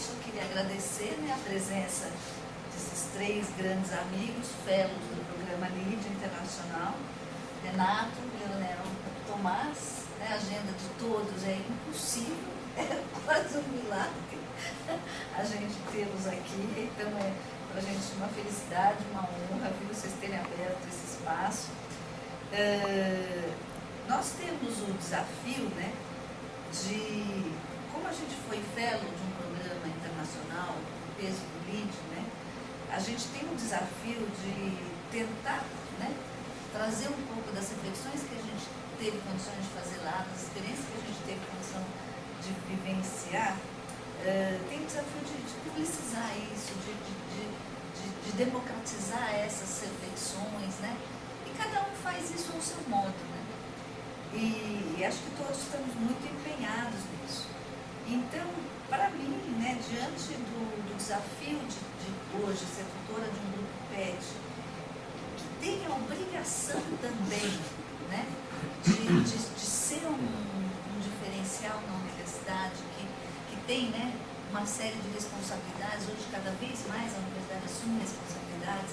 inicialmente eu queria agradecer, né, a presença desses três grandes amigos, fellows do programa LID Internacional, Renato, Leonel, Tomás, né, a agenda de todos é impossível, é quase um milagre a gente tê-los aqui, então é para a gente uma felicidade, uma honra, viu, vocês terem aberto esse espaço. Nós temos o desafio, né, de, como a gente foi fellow de um programa internacional, o peso do LID, né, a gente tem o desafio de tentar, né, trazer um pouco das reflexões que a gente teve condições de fazer lá, das experiências que a gente teve condição de vivenciar. Tem o desafio de publicizar isso, de democratizar essas reflexões, né? E cada um faz isso ao seu modo, né? E acho que todos estamos muito empenhados nisso. Então, para mim, né, diante do desafio de hoje ser tutora de um grupo PET, que tem a obrigação também, né, de ser um diferencial na universidade, que tem, né, uma série de responsabilidades, hoje cada vez mais a universidade assume responsabilidades,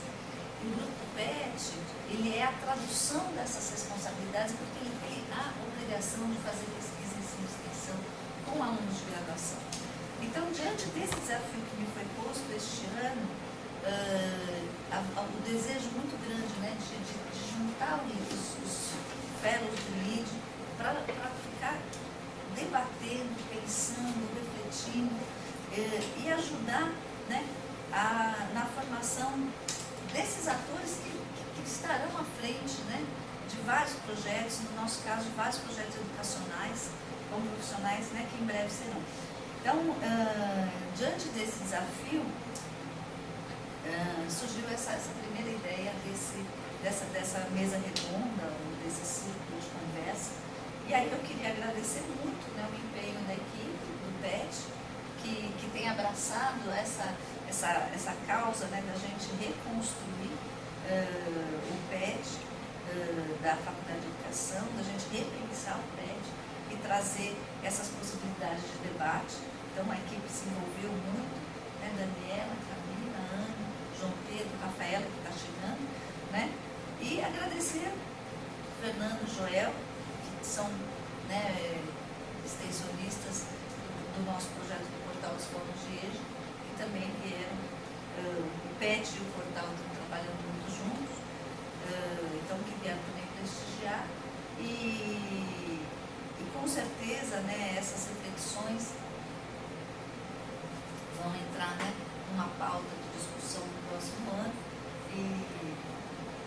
e o grupo PET, ele é a tradução dessas responsabilidades, porque ele tem a obrigação de fazer pesquisa em ensino e extensão com alunos de graduação. Então, diante desse desafio que me foi posto este ano, o desejo muito grande, né, de juntar os fellows do LID para ficar debatendo, pensando, refletindo e ajudar, né, na formação desses atores que estarão à frente, né, de vários projetos, no nosso caso, vários projetos educacionais ou profissionais, né, que em breve serão. Então, diante desse desafio, surgiu essa primeira ideia dessa mesa redonda, ou desse círculo de conversa. E aí eu queria agradecer muito, né, o empenho da equipe, do PET, que tem abraçado essa causa, né, da gente reconstruir o PET da Faculdade de Educação, da gente repensar o PET e trazer essas possibilidades de debate. Então a equipe se envolveu muito, né, Daniela, Camila, Ana, João Pedro, Rafaela, que está chegando, né, e agradecer Fernando e Joel, que são, né, extensionistas do nosso projeto do Portal dos Fóruns de EJA, que também vieram, o PET e o Portal estão trabalhando muito juntos, então que vieram também prestigiar, e com certeza, né, essas reflexões vão entrar, né, numa pauta de discussão no próximo ano e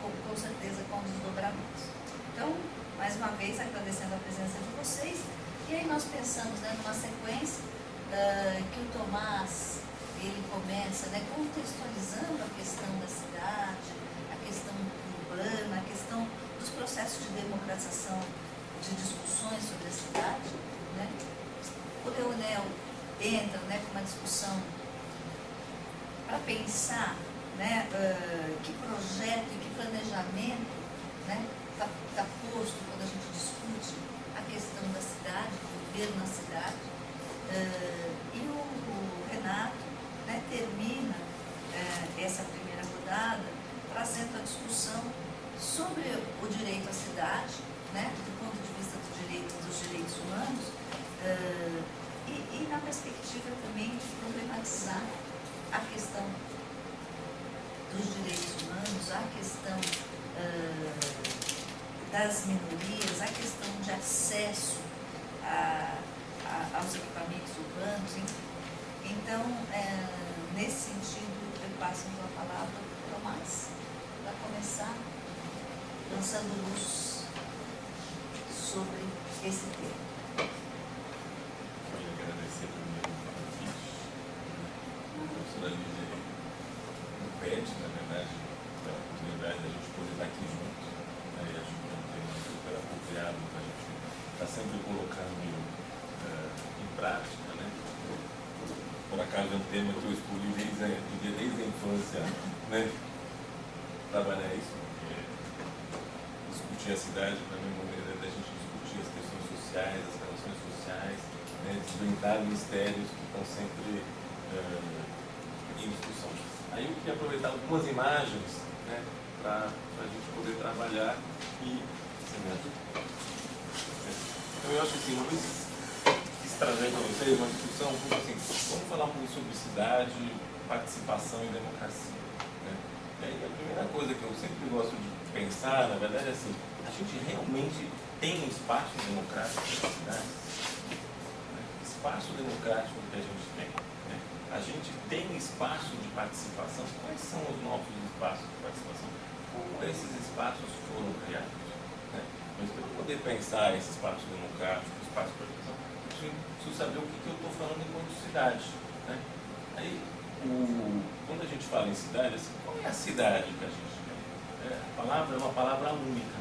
com certeza com desdobramentos. Então, mais uma vez, agradecendo a presença de vocês. E aí nós pensamos, né, numa sequência que o Tomás, ele começa, né, contextualizando a questão da cidade, a questão urbana, a questão dos processos de democratização de discussões sobre a cidade, né. O Leonel entra, né, com uma discussão para pensar, né, que projeto e que planejamento, né, está posto quando a gente discute a questão da cidade, do viver na cidade. E o Renato, né, termina essa primeira rodada trazendo a discussão sobre o direito à cidade, né, do ponto de vista dos direitos humanos, e na perspectiva também de problematizar a questão dos direitos humanos, a questão das minorias, a questão de acesso aos equipamentos urbanos, enfim. Então, nesse sentido, eu passo então a palavra para o Tomás, para começar lançando luz sobre esse tema. Eu queria agradecer primeiro o convite, a professora Lídia, o PET, na verdade, pela oportunidade de a gente poder estar aqui juntos, né, e acho que é um tema super apropriado para a gente estar sempre colocando em prática, né. Por acaso é um tema que eu escolhi desde a infância, né, trabalhar isso, porque discutir a cidade, para mim, é uma maneira da gente discutir as questões sociais, as relações sociais, né, desvendar mistérios que estão sempre aqui aproveitar algumas imagens, né, para a gente poder trabalhar e... Então eu acho assim, uma vez quis trazer para vocês uma discussão um pouco assim, vamos falar um pouco sobre cidade, participação e democracia. Né? E aí a primeira coisa que eu sempre gosto de pensar, na verdade, é assim, a gente realmente tem um espaço democrático na cidade? Espaço democrático que a gente tem. Né? A gente tem espaço de participação. Quais são os nossos espaços de participação? Como esses espaços foram criados? Né? Mas para eu poder pensar esse espaço democrático, espaço de participação, eu preciso saber o que eu estou falando enquanto cidade. Né? Aí, quando a gente fala em cidade, assim, qual é a cidade que a gente tem? A palavra é uma palavra única,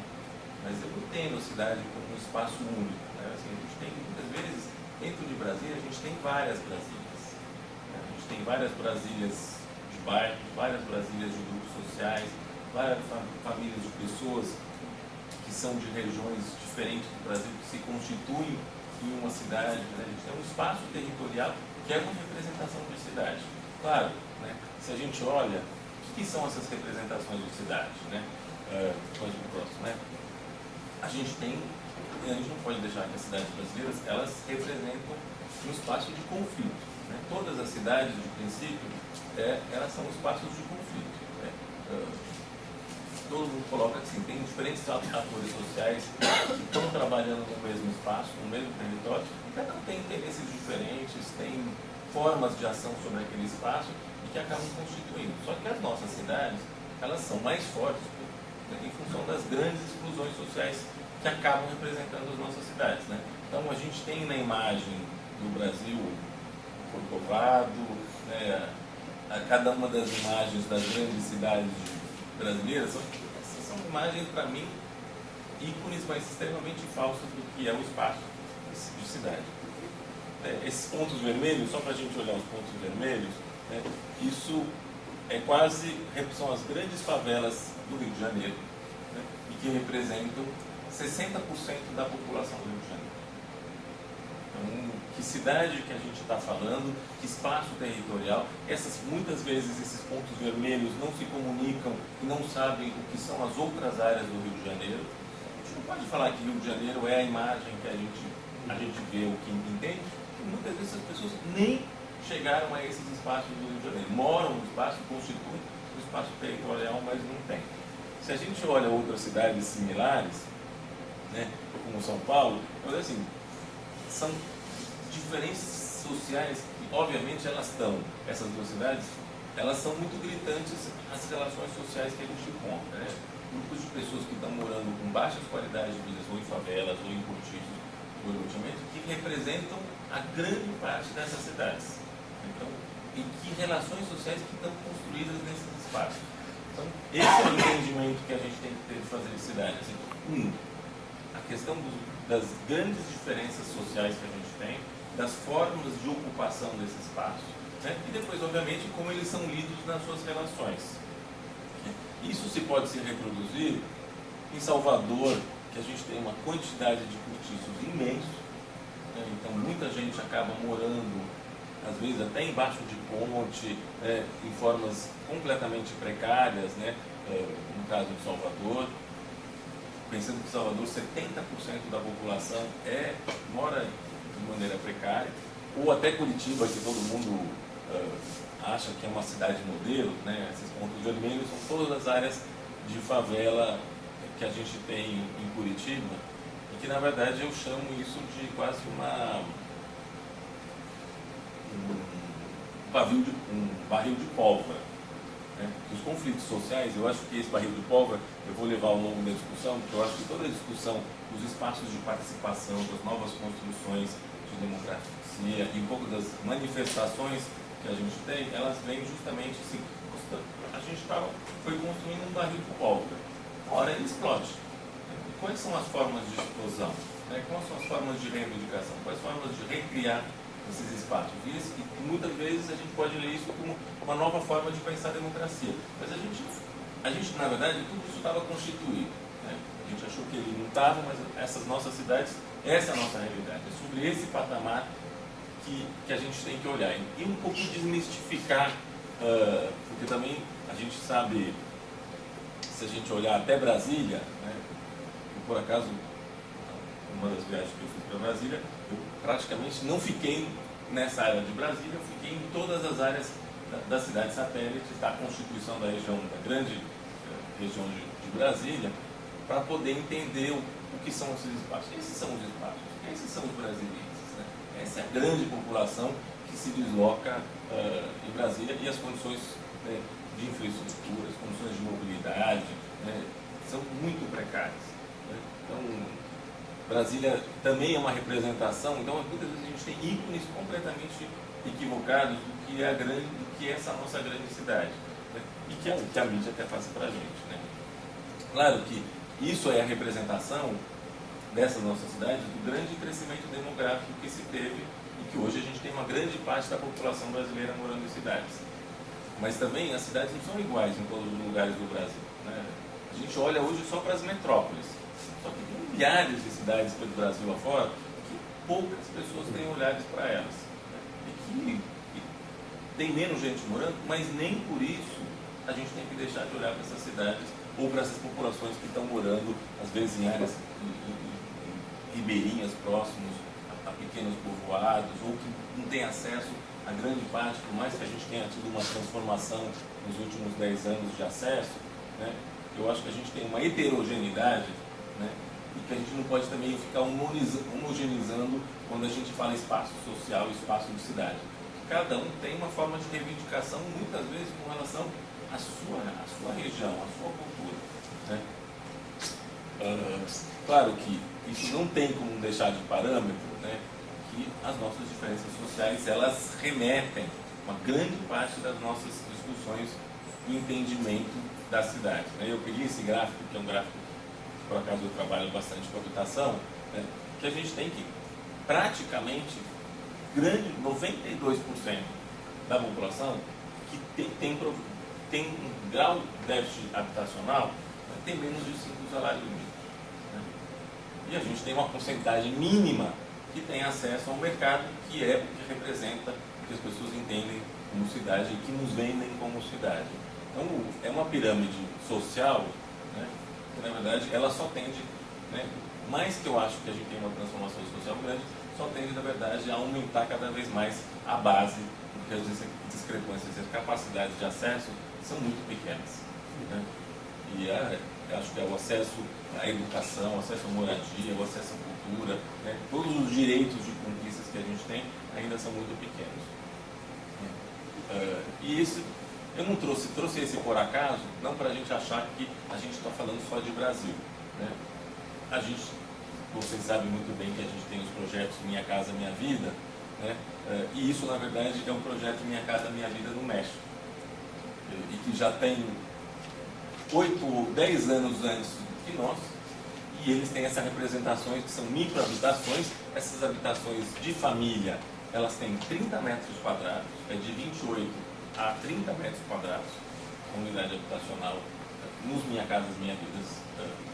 mas eu entendo a cidade como um espaço único. Né? Assim, a gente tem, muitas vezes, dentro de Brasília, a gente tem várias Brasílias. Né? A gente tem várias Brasílias de bairros, várias Brasílias de grupos sociais, várias famílias de pessoas que são de regiões diferentes do Brasil, que se constituem em uma cidade. Né? A gente tem um espaço territorial que é uma representação de cidade. Claro, né? Se a gente olha, o que são essas representações de cidade? Né? Pode ir pro próximo, né? A gente não pode deixar que as cidades brasileiras, elas representam um espaço de conflito. Né? Todas as cidades, de princípio, elas são espaços de conflito. Né? Todo mundo coloca assim, tem diferentes atores sociais que estão trabalhando no mesmo espaço, no mesmo território, cada um tem interesses diferentes, tem formas de ação sobre aquele espaço e que acabam constituindo. Só que as nossas cidades, elas são mais fortes em função das grandes exclusões sociais que acabam representando as nossas cidades. Né? Então a gente tem na imagem do Brasil o Corcovado, né? Cada uma das imagens das grandes cidades brasileiras são imagens, para mim, ícones, mas extremamente falsas do que é o espaço de cidade. Esses pontos vermelhos, só para a gente olhar os pontos vermelhos, né? Isso são as grandes favelas do Rio de Janeiro, né? E que representam 60% da população do Rio de Janeiro. Então, que cidade que a gente está falando, que espaço territorial, muitas vezes esses pontos vermelhos não se comunicam e não sabem o que são as outras áreas do Rio de Janeiro. A gente não pode falar que Rio de Janeiro é a imagem que a gente vê, o que entende, porque muitas vezes as pessoas nem chegaram a esses espaços do Rio de Janeiro. Moram no espaço, constituem o espaço territorial, mas não tem. Se a gente olha outras cidades similares, né, como São Paulo, mas assim, são diferenças sociais que, obviamente, essas duas cidades, elas são muito gritantes as relações sociais que a gente encontra. Né? Grupos de pessoas que estão morando com baixas qualidades de vida, ou em favelas, ou em cortiços, ou em loteamento, que representam a grande parte dessas cidades. Então, e que relações sociais que estão construídas nesses espaços. Então, esse é o entendimento que a gente tem que ter de fazer de cidade. Assim, a questão das grandes diferenças sociais que a gente tem, das formas de ocupação desse espaço, né? E depois, obviamente, como eles são lidos nas suas relações. Isso pode se reproduzir em Salvador, que a gente tem uma quantidade de cortiços imenso, né? Então muita gente acaba morando, às vezes até embaixo de ponte, né? Em formas completamente precárias, né? No caso de Salvador. Pensando que em Salvador 70% da população mora de maneira precária, ou até Curitiba, que todo mundo acha que é uma cidade modelo, né? Esses pontos vermelhos são todas as áreas de favela que a gente tem em Curitiba, e que na verdade eu chamo isso de quase um barril de pólvora. Os conflitos sociais, eu acho que esse barril de pólvora eu vou levar ao longo da discussão, porque eu acho que toda a discussão dos espaços de participação, das novas construções de democracia e um pouco das manifestações que a gente tem, elas vêm justamente assim, a gente foi construindo um barril de pólvora, uma hora ele explode. E quais são as formas de explosão? Quais são as formas de reivindicação? Quais formas de recriar esses espaços? E muitas vezes a gente pode ler isso como uma nova forma de pensar a democracia. Mas a gente na verdade, tudo isso estava constituído. Né? A gente achou que ele não estava, mas essas nossas cidades, essa é a nossa realidade. É sobre esse patamar que a gente tem que olhar. E um pouco desmistificar porque também a gente sabe, se a gente olhar até Brasília, né, por acaso, uma das viagens que eu fiz para Brasília, eu praticamente não fiquei nessa área de Brasília, eu fiquei em todas as áreas da cidade satélite, da constituição da região, da grande região de Brasília, para poder entender o que são esses espaços. Esses são os espaços, esses são os brasilienses, né? Essa é a grande população que se desloca em Brasília, e as condições, né, de infraestrutura, as condições de mobilidade, né, são muito precárias, né? Então, Brasília também é uma representação, então muitas vezes a gente tem ícones completamente equivocados do que é do que é essa nossa grande cidade, né? E que a mídia até passa para a gente, né? Claro que isso é a representação dessa nossa cidade, do grande crescimento demográfico que se teve, e que hoje a gente tem uma grande parte da população brasileira morando em cidades. Mas também as cidades não são iguais em todos os lugares do Brasil, né? A gente olha hoje só para as metrópoles, só que tem milhares de cidades pelo Brasil afora que poucas pessoas têm olhares para elas, né? E tem menos gente morando, mas nem por isso a gente tem que deixar de olhar para essas cidades ou para essas populações que estão morando, às vezes, em áreas ribeirinhas próximos a pequenos povoados, ou que não têm acesso a grande parte, por mais que a gente tenha tido uma transformação nos últimos 10 anos de acesso, né? Eu acho que a gente tem uma heterogeneidade, né? E que a gente não pode também ficar homogeneizando quando a gente fala espaço social e espaço de cidade. Cada um tem uma forma de reivindicação, muitas vezes com relação à sua região, à sua cultura, né? Claro que isso não tem como deixar de parâmetro, né, que as nossas diferenças sociais, elas remetem uma grande parte das nossas discussões e entendimento da cidade, né? Eu peguei esse gráfico, que é um gráfico que por acaso eu trabalho bastante com habitação, né, que a gente tem que praticamente 92% da população que tem um grau de déficit habitacional, né, tem menos de 5 salários mínimos, né? E a gente tem uma porcentagem mínima que tem acesso ao mercado, que é o que representa o que as pessoas entendem como cidade e que nos vendem como cidade. Então, é uma pirâmide social, né, que na verdade ela só tende, né, mais que eu acho que a gente tem uma transformação social grande, só tende, na verdade, a aumentar cada vez mais a base, porque as discrepâncias e as capacidades de acesso são muito pequenas, né? E eu acho que é o acesso à educação, o acesso à moradia, o acesso à cultura, né? Todos os direitos de conquistas que a gente tem ainda são muito pequenos. E isso, eu não trouxe esse por acaso, não para a gente achar que a gente está falando só de Brasil, né? Vocês sabem muito bem que a gente tem os projetos Minha Casa Minha Vida, né? E isso, na verdade, é um projeto Minha Casa Minha Vida no México, e que já tem 8 ou 10 anos antes que nós, e eles têm essas representações que são microhabitações. Essas habitações de família, elas têm 30 metros quadrados, é de 28 a 30 metros quadrados, a unidade habitacional nos Minha Casa Minha Vidas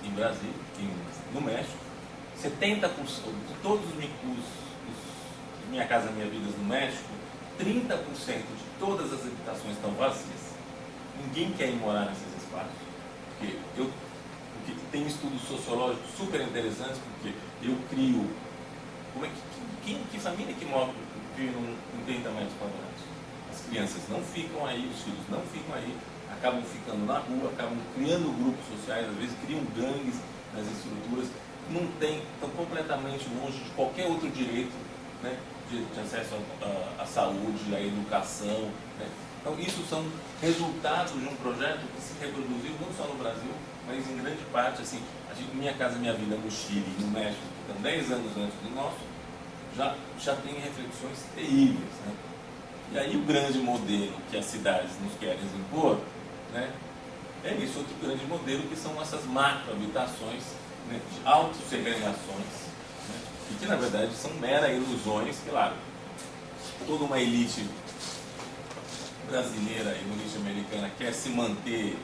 em Brasília, no México. 70% de todos os Minha Casa Minha Vidas no México, 30% de todas as habitações estão vazias. Ninguém quer ir morar nesses espaços. Porque tem estudos sociológicos super interessantes, porque eu crio. Que família que vive em 30 metros quadrados? As crianças não ficam aí, os filhos não ficam aí, acabam ficando na rua, acabam criando grupos sociais, às vezes criam gangues nas estruturas. Estão completamente longe de qualquer outro direito, né, de acesso à saúde, à educação, né? Então, isso são resultados de um projeto que se reproduziu não só no Brasil, mas em grande parte, assim, Minha Casa Minha Vida no Chile e no México, que estão 10 anos antes do nosso, já tem reflexões terríveis, né? E aí o grande modelo que as cidades nos querem impor, né, é esse outro grande modelo, que são essas macrohabitações, né, de autossegregações, né, e que na verdade são meras ilusões. Claro, toda uma elite brasileira e uma elite americana quer se manter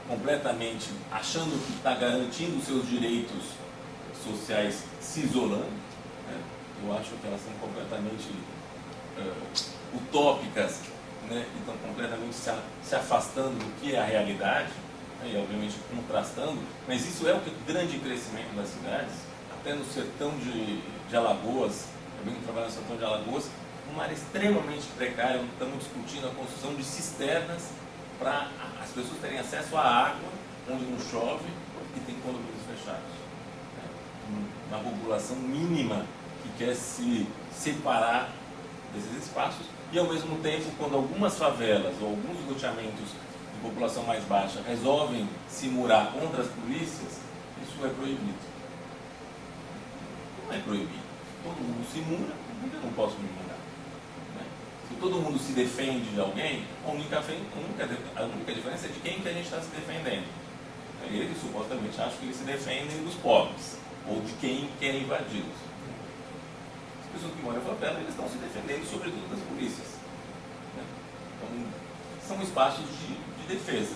completamente achando que está garantindo seus direitos sociais, se isolando, né? Eu acho que elas são completamente utópicas né, e estão completamente se afastando do que é a realidade, né, e obviamente contrastando, mas isso é o grande crescimento das cidades, até no sertão de Alagoas, eu venho trabalhar no sertão de Alagoas, uma área extremamente precária, onde estamos discutindo a construção de cisternas para as pessoas terem acesso à água, onde não chove e tem condomínios fechados. Uma população mínima que quer se separar desses espaços e, ao mesmo tempo, quando algumas favelas ou alguns loteamentos de população mais baixa resolvem se murar contra as polícias, isso é proibido. Não é proibido. Todo mundo se mura, eu não posso me murar. Né? Se todo mundo se defende de alguém, a única diferença é de quem que a gente está se defendendo. Eles supostamente acham que eles se defendem dos pobres ou de quem quer invadi-los. As pessoas que moram em favela, eles estão se defendendo sobretudo das polícias. Né? Então, são espaços de defesa.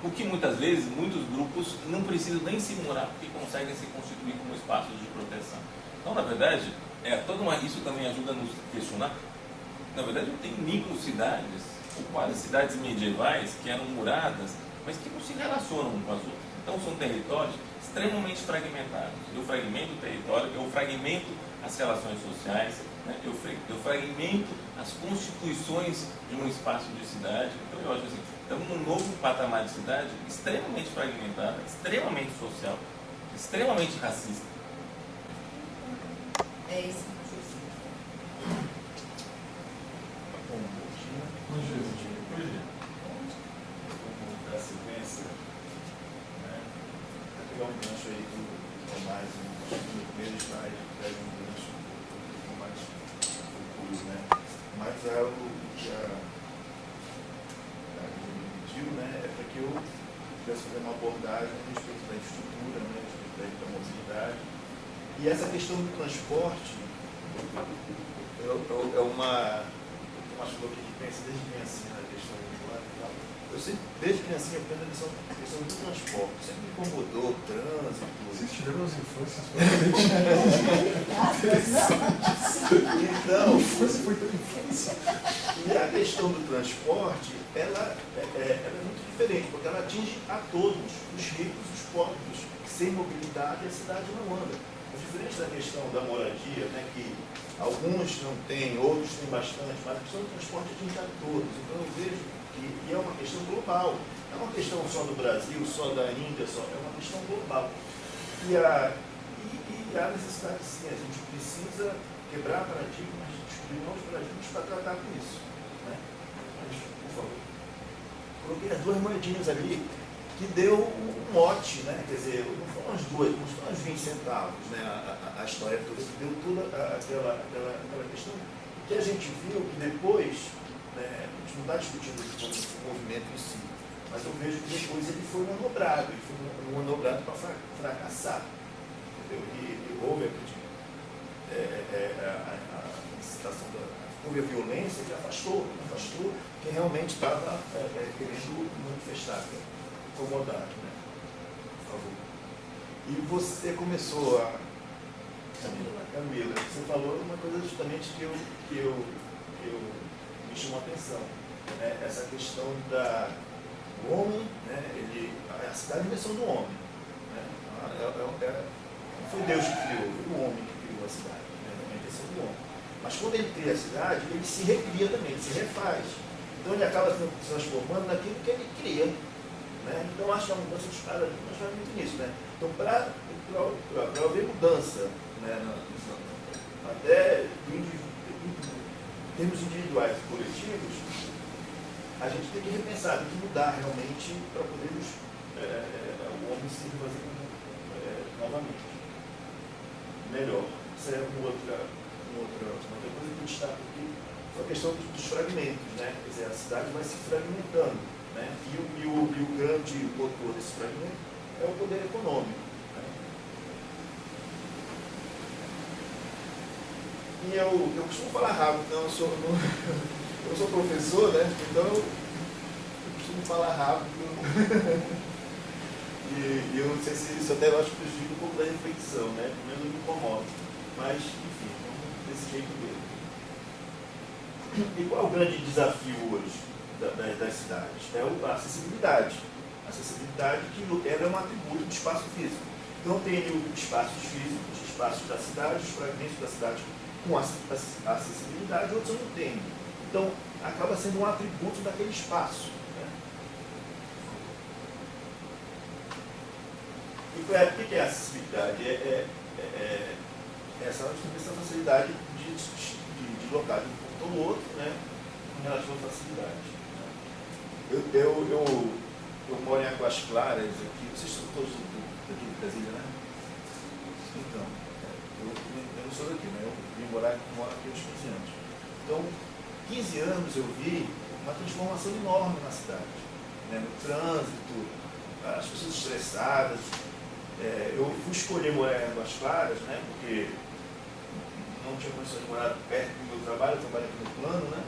O que muitas vezes, muitos grupos não precisam nem se morar porque conseguem se constituir como espaços de proteção. Então, na verdade, isso também ajuda a nos questionar. Na verdade, eu tenho microcidades, ou quase cidades medievais, que eram muradas, mas que não se relacionam com as outras. Então, são territórios extremamente fragmentados. Eu fragmento o território, eu fragmento as relações sociais, né? eu fragmento as constituições de um espaço de cidade. Então, eu acho assim, estamos num novo patamar de cidade extremamente fragmentada, extremamente social, extremamente racista. É isso. Da sequência, né? Vou pegar um gancho aí do Tomás, no primeiro slide, pega um gancho com mais futuro, né? Mas algo que a me pediu, né, é para que eu pudesse fazer uma abordagem a respeito da infraestrutura, né, a respeito da mobilidade. E essa questão do transporte é uma coisa que pensa desde criancinha na questão urbana e tal. Eu sempre, desde criancinha, eu penso na questão do transporte. Sempre me incomodou o trânsito. Vocês tiveram as infâncias Então, a infância foi toda infância. e a questão do transporte, ela é muito diferente, porque ela atinge a todos, os ricos, os pobres. Sem mobilidade, a cidade não anda. Diferente da questão da moradia, né, que alguns não têm, outros têm bastante, mas a questão do transporte atinge a todos. Então eu vejo que é uma questão global. Não é uma questão só do Brasil, só da Índia, é uma questão global. E há necessidade, sim, a gente precisa quebrar paradigmas, descobrir novos paradigmas para tratar com isso. Né? Mas, por favor. Coloquei as duas moedinhas ali, que deu um mote, né? Quer dizer, não foram as duas, não foram os 20 centavos, né? A história toda, que deu toda aquela questão que a gente viu que depois, né, a gente não está discutindo o movimento em si, mas eu vejo que depois ele foi manobrado para fracassar. Entendeu? E houve a incitação houve a violência que afastou quem realmente estava querendo manifestar. Incomodado, né? Por favor. E você começou a... Camila, você falou uma coisa justamente que me chamou a atenção. Né? Essa questão do homem, né? A cidade é a invenção do homem. Né? Não foi Deus que criou, foi o homem que criou a cidade. Né? É a invenção do homem. Mas quando ele cria a cidade, ele se recria também, ele se refaz. Então ele acaba se transformando naquilo que ele cria. Né? Então, acho que a mudança dos paradigmas vai muito nisso. Né? Então, para haver mudança, né, até em termos individuais e coletivos, a gente tem que repensar, tem que mudar realmente para podermos o homem se fazer novamente. Melhor. Isso é uma outra coisa que eu destaco aqui, a questão dos fragmentos. Né? Quer dizer, a cidade vai se fragmentando. Né? E o grande motor desse fragmento é o poder econômico. Né? E eu costumo falar rápido, então eu sou professor, né? Então eu costumo falar rápido. e eu não sei se isso até eu acho que prejudica um pouco da reflexão, né? Primeiro me incomoda. Mas, enfim, desse jeito mesmo. E qual é o grande desafio hoje das cidades? É a acessibilidade. A acessibilidade que ela é um atributo do espaço físico. Então tem espaços físicos, espaços da cidade, os fragmentos da cidade com acessibilidade, outros não têm. Então acaba sendo um atributo daquele espaço. E o que é acessibilidade? Essa facilidade de locar de um ponto ao outro, né, em relação à facilidade. Eu moro em Águas Claras, aqui, vocês são todos daqui de Brasília, né? Então, eu não sou daqui, né? Eu vim moro aqui aos 15 anos. Então, 15 anos eu vi uma transformação enorme na cidade, né, no trânsito, as pessoas estressadas. Eu fui escolher morar em Águas Claras, né, porque não tinha condições de morar perto do meu trabalho, eu trabalho aqui no plano, né?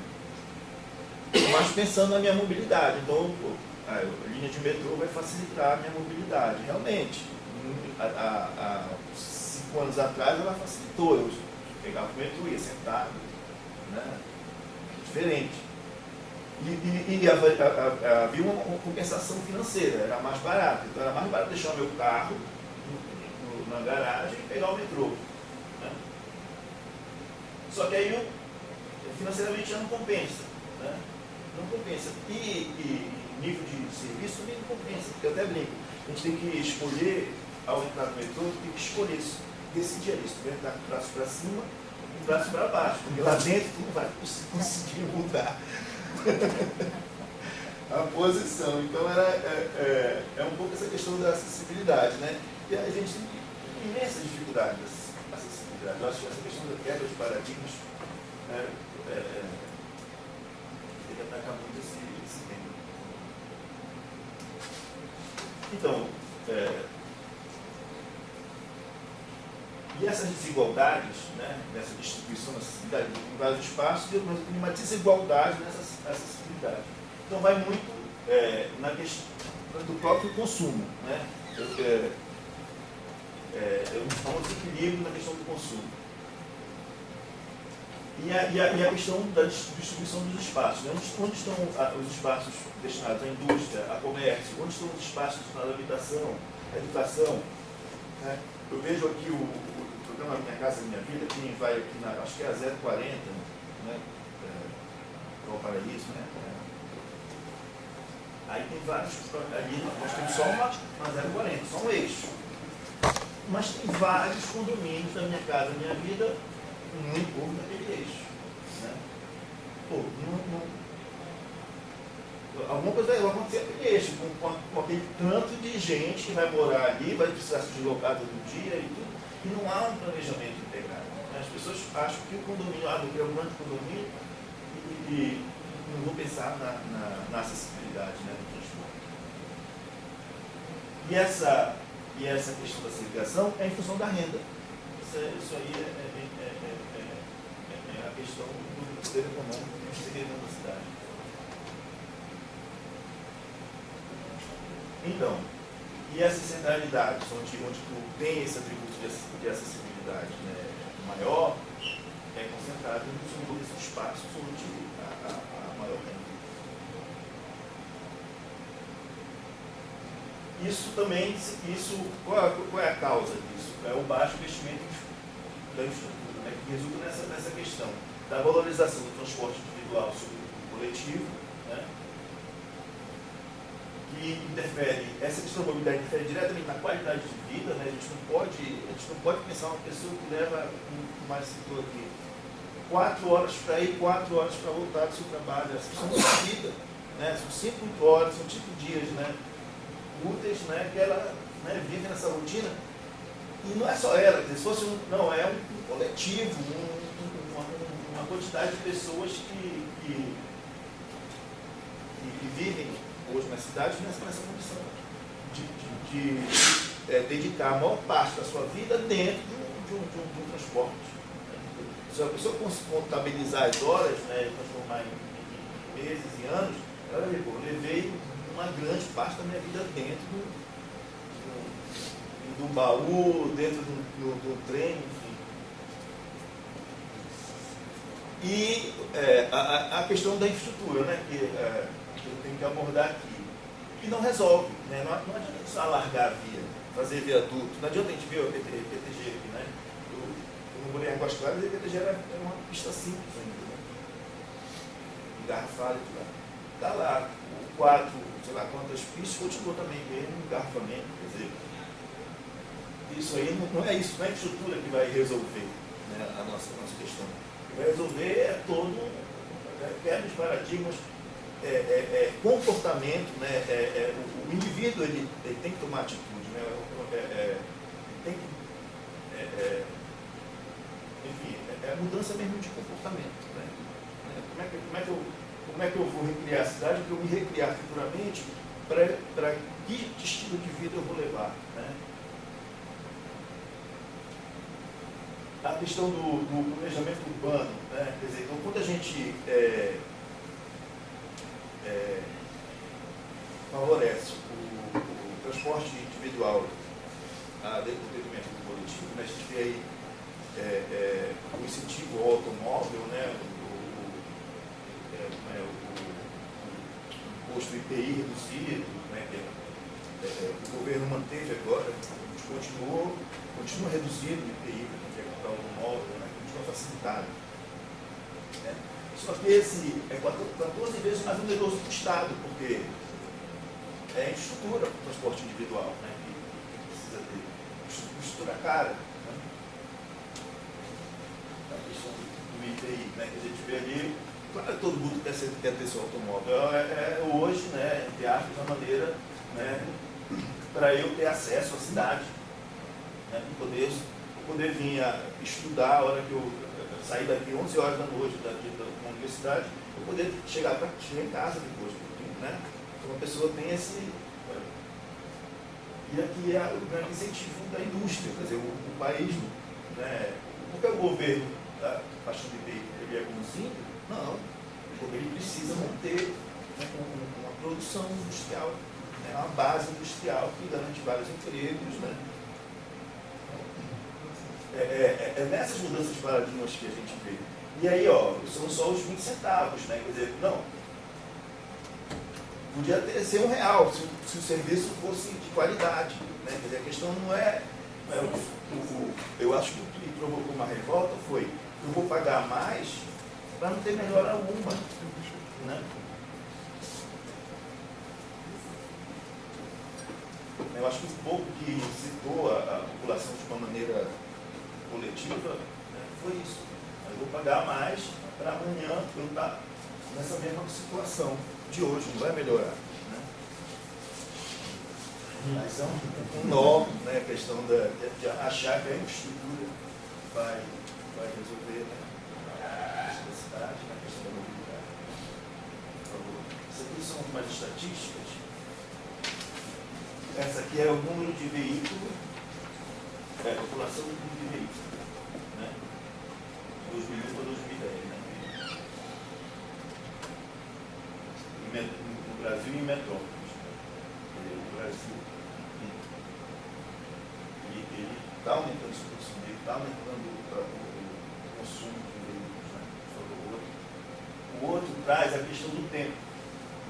Mas pensando na minha mobilidade. Então, a linha de metrô vai facilitar a minha mobilidade. Realmente, há 5 anos atrás ela facilitou. Eu pegava o metrô, ia sentado, né? Diferente. E havia uma compensação financeira, era mais barato. Então era mais barato deixar o meu carro na garagem e pegar o metrô. Né? Só que aí financeiramente já não compensa. Né? Não compensa. E nível de serviço também não compensa. Porque eu até brinco, a gente tem que escolher, ao entrar no metrô, tem que escolher isso, decidir isso. Primeiro entrar com o braço para cima e o braço para baixo. Porque lá dentro tu não vai conseguir mudar a posição. Então é um pouco essa questão da acessibilidade, né? E a gente tem imensas dificuldades da acessibilidade. Eu acho que essa questão da quebra de paradigmas tem que atacar muito esse tema. Então, e essas desigualdades, né, nessa distribuição da acessibilidade em vários espaços, tem uma desigualdade nessa acessibilidade. Então vai muito na questão do próprio consumo. Né? Eu falo de equilíbrio na questão do consumo. E a questão da distribuição dos espaços. Né? Onde estão os espaços destinados à indústria, a comércio? Onde estão os espaços destinados à habitação, à educação? Né? Eu vejo aqui o programa Minha Casa Minha Vida, quem vai aqui acho que é a 040, né? Valparaíso, né? Aí tem vários, ali nós temos só uma 040, só um eixo. Mas tem vários condomínios da Minha Casa Minha Vida muito pouco naquele eixo. Né? Alguma coisa vai acontecer naquele eixo, com aquele tanto de gente que vai morar ali, vai precisar se deslocar todo dia e tudo, e não há um planejamento integrado. Né? As pessoas acham que o condomínio, eu quero um grande condomínio e não vou pensar na acessibilidade, né, do transporte. E essa questão da segregação é em função da renda. Isso aí é a questão do poder econômico que se segregando na cidade. Então, e essas centralidades, onde tu tem esse atributo de acessibilidade, né, maior, é concentrado nesses espaços onde a maior renda. Isso também, qual é a causa disso? É o baixo investimento da infraestrutura, né, que resulta nessa questão da valorização do transporte individual sobre o coletivo, né, que interfere, essa questão da mobilidade interfere diretamente na qualidade de vida, né? A gente não pode pensar uma pessoa que leva, como mais citou aqui, 4 horas para ir, 4 horas para voltar do seu trabalho. Essa questão da vida, né? São 5 horas, são 5 dias, né, úteis, né, que ela, né, vive nessa rotina. E não é só ela, se fosse um coletivo, uma quantidade de pessoas que vivem hoje na cidade nessa condição de dedicar a maior parte da sua vida dentro de um transporte. Se a pessoa contabilizar as horas, né, transformar em meses e anos, ela vai ver, eu levei uma grande parte da minha vida dentro do baú, dentro do trem, enfim. E a questão da infraestrutura, né, que eu tenho que abordar aqui, que não resolve, né? Não adianta só alargar a via, fazer viaduto, não adianta a gente ver o PTG aqui, né? Eu não morei em Águas Claras, e o PTG era uma pista simples ainda, né? Engarrafada e tudo lá. Está lá, sei lá quantas pistas, continua também mesmo engarrafamento, quer dizer, isso aí não é isso, não é a infraestrutura que vai resolver, né, a nossa questão. O que vai resolver é todo quebra de paradigmas, comportamento, né, o indivíduo ele tem que tomar atitude, né, tem que, enfim, é a mudança mesmo de comportamento, né? Como é que eu vou recriar a cidade, que eu me recriar futuramente, para que estilo de vida eu vou levar, né? A questão do planejamento urbano, né? Quer dizer, então, quando a gente favorece o transporte individual a detrimento do coletivo, né? A gente vê aí o incentivo ao automóvel, né? O imposto IPI reduzido, né? O governo manteve agora, continua reduzindo o IPI para comprar um automóvel, né? Continua facilitado. Né? Só que esse é 14 vezes mais oneroso do Estado, porque é a infraestrutura para o transporte individual, né? Que precisa ter infraestrutura cara. Né? A questão do IPI, né? Que a gente vê ali, claro, todo mundo quer ter seu automóvel. Hoje, né, entre aspas, uma maneira, né, para eu ter acesso à cidade, né, para poder vir estudar a hora que eu sair daqui 11 horas da noite da universidade, eu poder chegar em casa depois, né? Então a pessoa tem esse... E aqui é o grande incentivo da indústria, quer dizer, o país, né, porque o governo está achando que ele é bonzinho. Não, porque ele precisa manter, né, uma produção industrial, né, uma base industrial que garante vários empregos. Né? É nessas mudanças de paradigmas que a gente vê. E aí, ó, são só os 20 centavos, né? Quer dizer, não, podia ser R$1 se o serviço fosse de qualidade. Né? Quer dizer, a questão não é eu acho que o que provocou uma revolta foi: eu vou pagar mais para não ter melhora alguma. Né? Eu acho que um pouco que citou a população de uma maneira coletiva, né, foi isso. Eu vou pagar mais para amanhã eu estar nessa mesma situação de hoje, não vai melhorar. Né? Mas é um nó, né, a questão de achar que a infraestrutura vai resolver, né? Na questão da mobilidade. Por favor. Isso aqui são algumas estatísticas. Essa aqui é o número de veículos, a população do número de veículos, né? 2001 para 2010, né? No Brasil e em metrópoles. O Brasil, ele está aumentando o seu consumo, ele está aumentando o consumo de veículos, né? O outro traz a questão do tempo,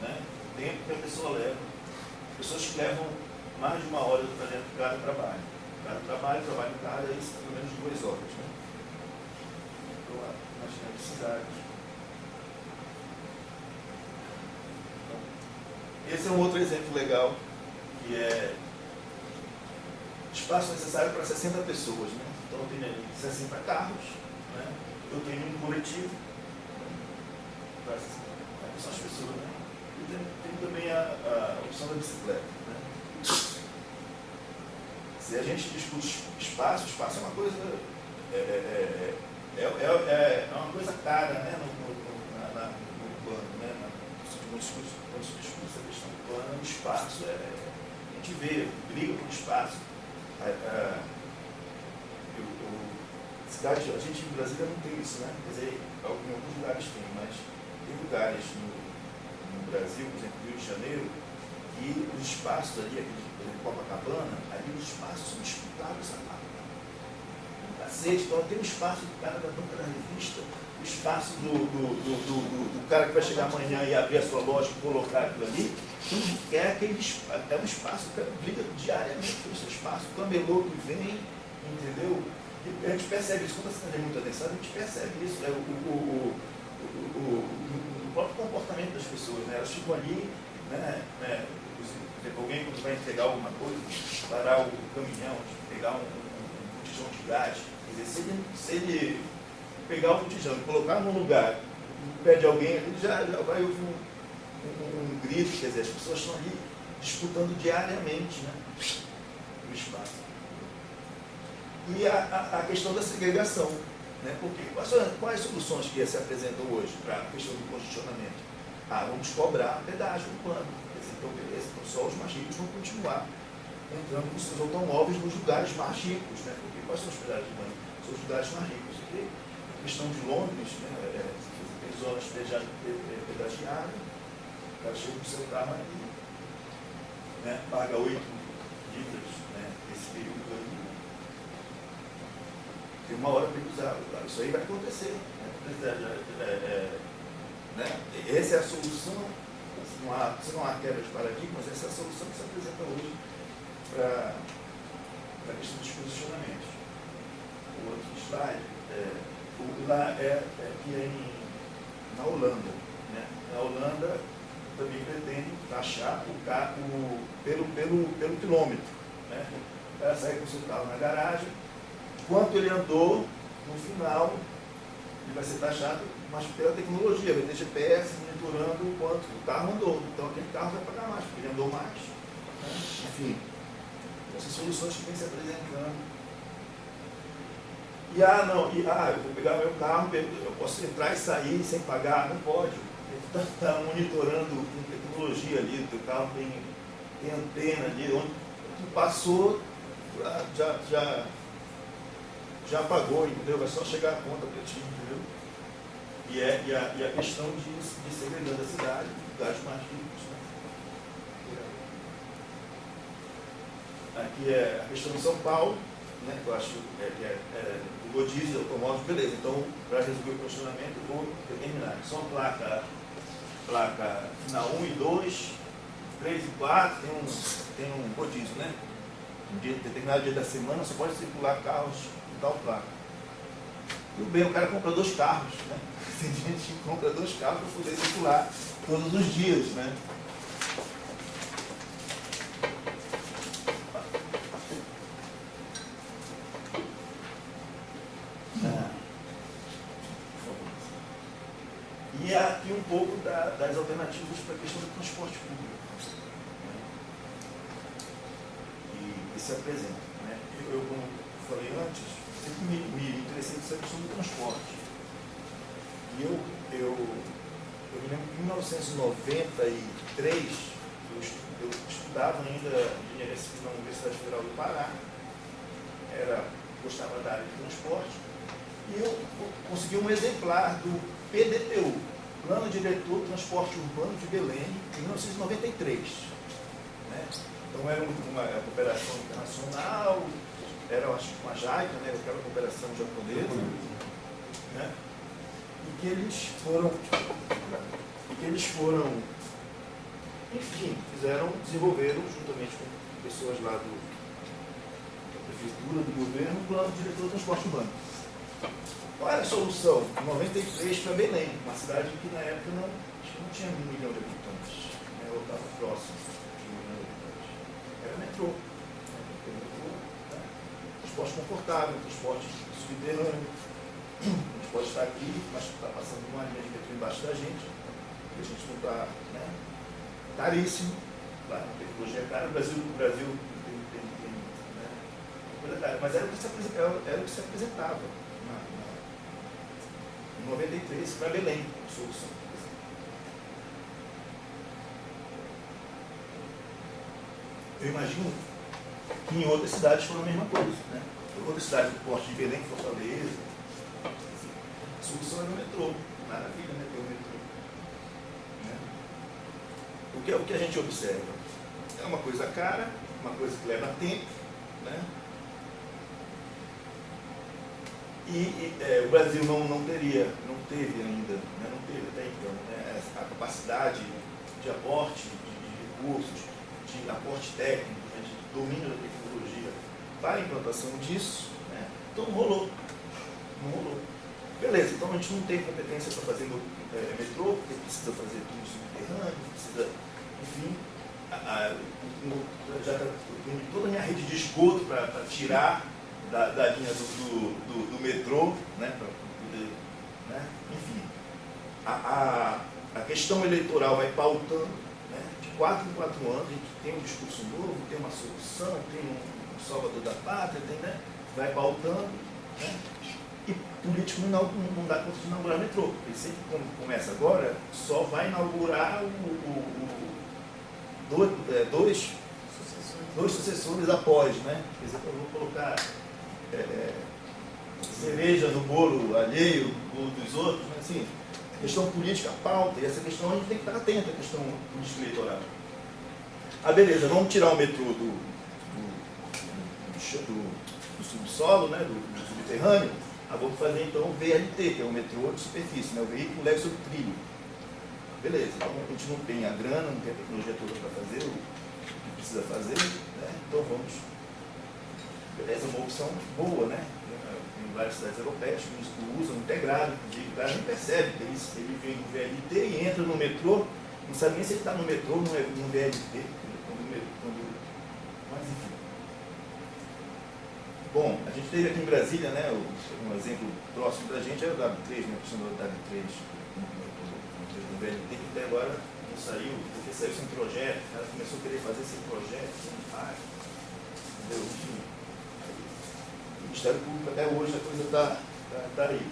né? O tempo que a pessoa leva. Pessoas que levam mais de 1 hora do trajeto de casa e trabalho. Casa e trabalho em casa, é isso, pelo menos 2 horas. Né? Então, nas grandes cidades. Então, esse é um outro exemplo legal, que é espaço necessário para 60 pessoas. Né? Então, eu tenho ali 60 carros, né? Eu tenho um coletivo, né? Para 60 são as pessoas, né? E tem também a opção da bicicleta. Né? Se a gente discute espaço é uma coisa uma coisa cara, né? no urbano, né? Quando se discute essa questão urbana, o espaço a gente vê, briga por espaço. Cidade, a gente em Brasília não tem isso, né? Quer dizer, em alguns lugares tem, mas tem lugares no Brasil, por exemplo, Rio de Janeiro, que os espaços ali, por exemplo, Copacabana, ali os espaços são disputados a cacete. Então tem o espaço do cara da banca da revista, o espaço do cara que vai chegar amanhã e abrir a sua loja e colocar aquilo ali. É um espaço que briga diariamente por esse espaço. O camelô que vem, entendeu? E a gente percebe isso, quando você tem muita atenção, a gente percebe isso. O próprio comportamento das pessoas, né? Elas ficam ali, né? Alguém quando vai entregar alguma coisa, parar o caminhão, pegar um botijão de gás, quer dizer, se ele pegar o botijão e colocar num lugar, pede alguém, ele já vai ouvir um grito, quer dizer, as pessoas estão ali disputando diariamente, né, o espaço. E a questão da segregação, né, porque quais soluções que se apresentam hoje para a questão do congestionamento? Vamos cobrar pedágio no plano. Então, beleza, então só os mais ricos vão continuar entrando com seus automóveis nos lugares mais ricos, né? Porque quais são os pedágios de banco? São os lugares mais ricos. E a questão de Londres, né? Tem zonas pedagiadas, o cara chega com o seu carro ali, né? Paga 8 libras, né? Esse período aí. Tem uma hora para ele usar. Isso aí vai acontecer. Né? Essa é a solução. Se não há quebra de paradigmas, essa é a solução que se apresenta hoje para a questão dos posicionamentos. O outro slide, na Holanda. Né? Na Holanda também pretende taxar o carro pelo quilômetro. Né? O cara sai com o seu carro na garagem, quanto ele andou, no final, ele vai ser taxado, mas pela tecnologia, vai ter GPS monitorando o quanto o carro andou. Então aquele carro vai pagar mais, porque ele andou mais. Né? Enfim, essas soluções que vêm se apresentando. Eu vou pegar meu carro, eu posso entrar e sair sem pagar? Não pode. Ele está monitorando com tecnologia ali, o teu carro tem antena ali, onde tu passou, já pagou, entendeu? Vai só chegar a conta para ti, entendeu? E a questão de segregando a cidade, lugares mais ricos. Né? Aqui é a questão de São Paulo, né, que eu acho o rodízio automóvel, beleza. Então, para resolver o questionamento, eu vou determinar. Só placa final 1 e 2, 3 e 4, tem um rodízio, né? Um determinado dia da semana só pode circular carros com tal placa. Tudo bem, o cara compra 2 carros, né? Tem gente que compra 2 carros para poder circular todos os dias, né? E aqui um pouco das alternativas para a questão do transporte público. Né? E se apresenta. Né? Eu, como falei antes, sempre me interessei nessa questão do transporte. E eu me lembro que em 1993, eu estudava ainda engenharia civil na Universidade Federal do Pará, gostava da área de transporte, e eu consegui um exemplar do PDTU, Plano Diretor do Transporte Urbano de Belém, em 1993. Né? Então era uma cooperação internacional, era, acho que uma JICA, né? Aquela cooperação japonesa, né? E que eles foram, enfim, desenvolveram, juntamente com pessoas lá da prefeitura, do governo, um plano diretor do transporte urbano. Qual era a solução? Em 93 para Belém, uma cidade que na época não tinha 1 milhão de habitantes, né? Ou estava próximo de 1 milhão de habitantes. Era metrô. Né? Transporte confortável, transporte subterrâneo. A gente pode estar aqui, mas está passando uma linha de metrô embaixo da gente, e a gente não está, né? Caríssimo, lá a tecnologia é cara, o Brasil tem né? Coisa cara, mas era o que se apresentava em 93 para Belém, a solução. Eu imagino que em outras cidades foi a mesma coisa, né? Outras cidades do porte de Belém, Fortaleza, a solução era o metrô. Maravilha, né? Ter o metrô. Né? O que a gente observa? É uma coisa cara, uma coisa que leva tempo, né? o Brasil não teve ainda, né, não teve até então, né, a capacidade de aporte de recursos, de aporte técnico, né, de domínio da tecnologia para a implantação disso, né, então não rolou. Beleza, então a gente não tem competência para fazer metrô, porque precisa fazer tudo subterrâneo, precisa, enfim, já está toda a minha rede de esgoto para tirar da linha do metrô, né, para poder, né, enfim. A questão eleitoral vai pautando, né, de 4 em 4 anos, a gente tem um discurso novo, tem uma solução, tem um salvador da pátria, tem, né, vai pautando, né, e político não dá conta de inaugurar metrô, porque sempre quando começa agora, só vai inaugurar dois sucessores após, né? Quer dizer, eu vou colocar cereja no bolo alheio, no bolo dos outros, mas assim, questão política pauta, e essa questão a gente tem que estar atento à questão política eleitoral. Beleza, vamos tirar o metrô do subsolo, né, do subterrâneo. Vamos fazer então o VLT, que é o metrô de superfície, né, o veículo leve sobre trilho. Beleza, então a gente não tem a grana, não tem a tecnologia toda para fazer o que precisa fazer, né, então vamos. Beleza, é uma opção boa, né? Tem várias cidades europeias que usam integrado, inclusive o cara nem percebe que ele vem do VLT e entra no metrô, não sabe nem se ele está no metrô ou no VLT, mas enfim. Bom, a gente teve aqui em Brasília, né, um exemplo próximo da gente era o W3, né, a questão do W3 no VLT, que até agora não saiu, porque saiu sem projeto, o cara começou a querer fazer sem projeto, sem faz, entendeu? Enfim, o Ministério Público até hoje a coisa está aí.